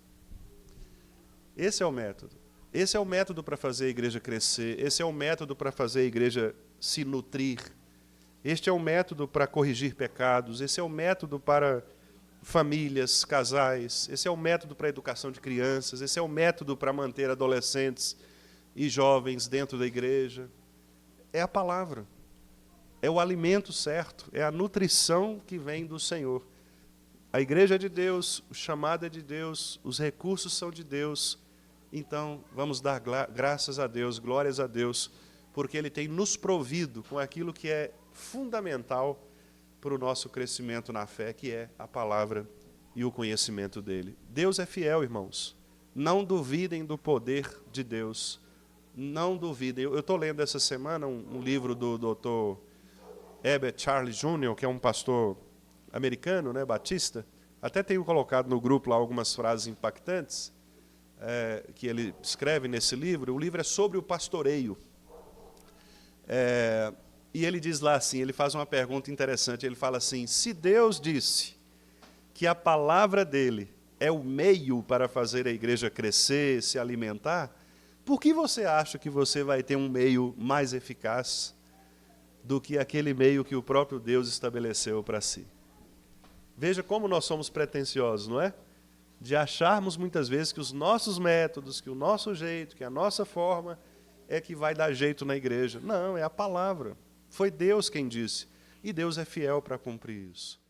Esse é o método. Esse é o método para fazer a igreja crescer. Esse é o método para fazer a igreja se nutrir. Este é o método para corrigir pecados. Esse é o método para famílias, casais. Esse é o método para a educação de crianças. Esse é o método para manter adolescentes e jovens dentro da igreja. É a palavra. É o alimento certo. É a nutrição que vem do Senhor. A igreja é de Deus, o chamado é de Deus, os recursos são de Deus. Então, vamos dar graças a Deus, glórias a Deus, porque Ele tem nos provido com aquilo que é fundamental para o nosso crescimento na fé, que é a palavra e o conhecimento dEle. Deus é fiel, irmãos. Não duvidem do poder de Deus. Não duvidem. Eu estou lendo essa semana um livro do Dr. Herbert Charles Jr., que é um pastor americano, né, batista. Até tenho colocado no grupo lá algumas frases impactantes que ele escreve nesse livro. O livro é sobre o pastoreio. E ele diz lá assim, ele faz uma pergunta interessante, ele fala assim, se Deus disse que a palavra dele é o meio para fazer a igreja crescer, se alimentar, por que você acha que você vai ter um meio mais eficaz do que aquele meio que o próprio Deus estabeleceu para si? Veja como nós somos pretensiosos, não é? De acharmos muitas vezes que os nossos métodos, que o nosso jeito, que a nossa forma é que vai dar jeito na igreja. Não, é a palavra. Foi Deus quem disse. E Deus é fiel para cumprir isso.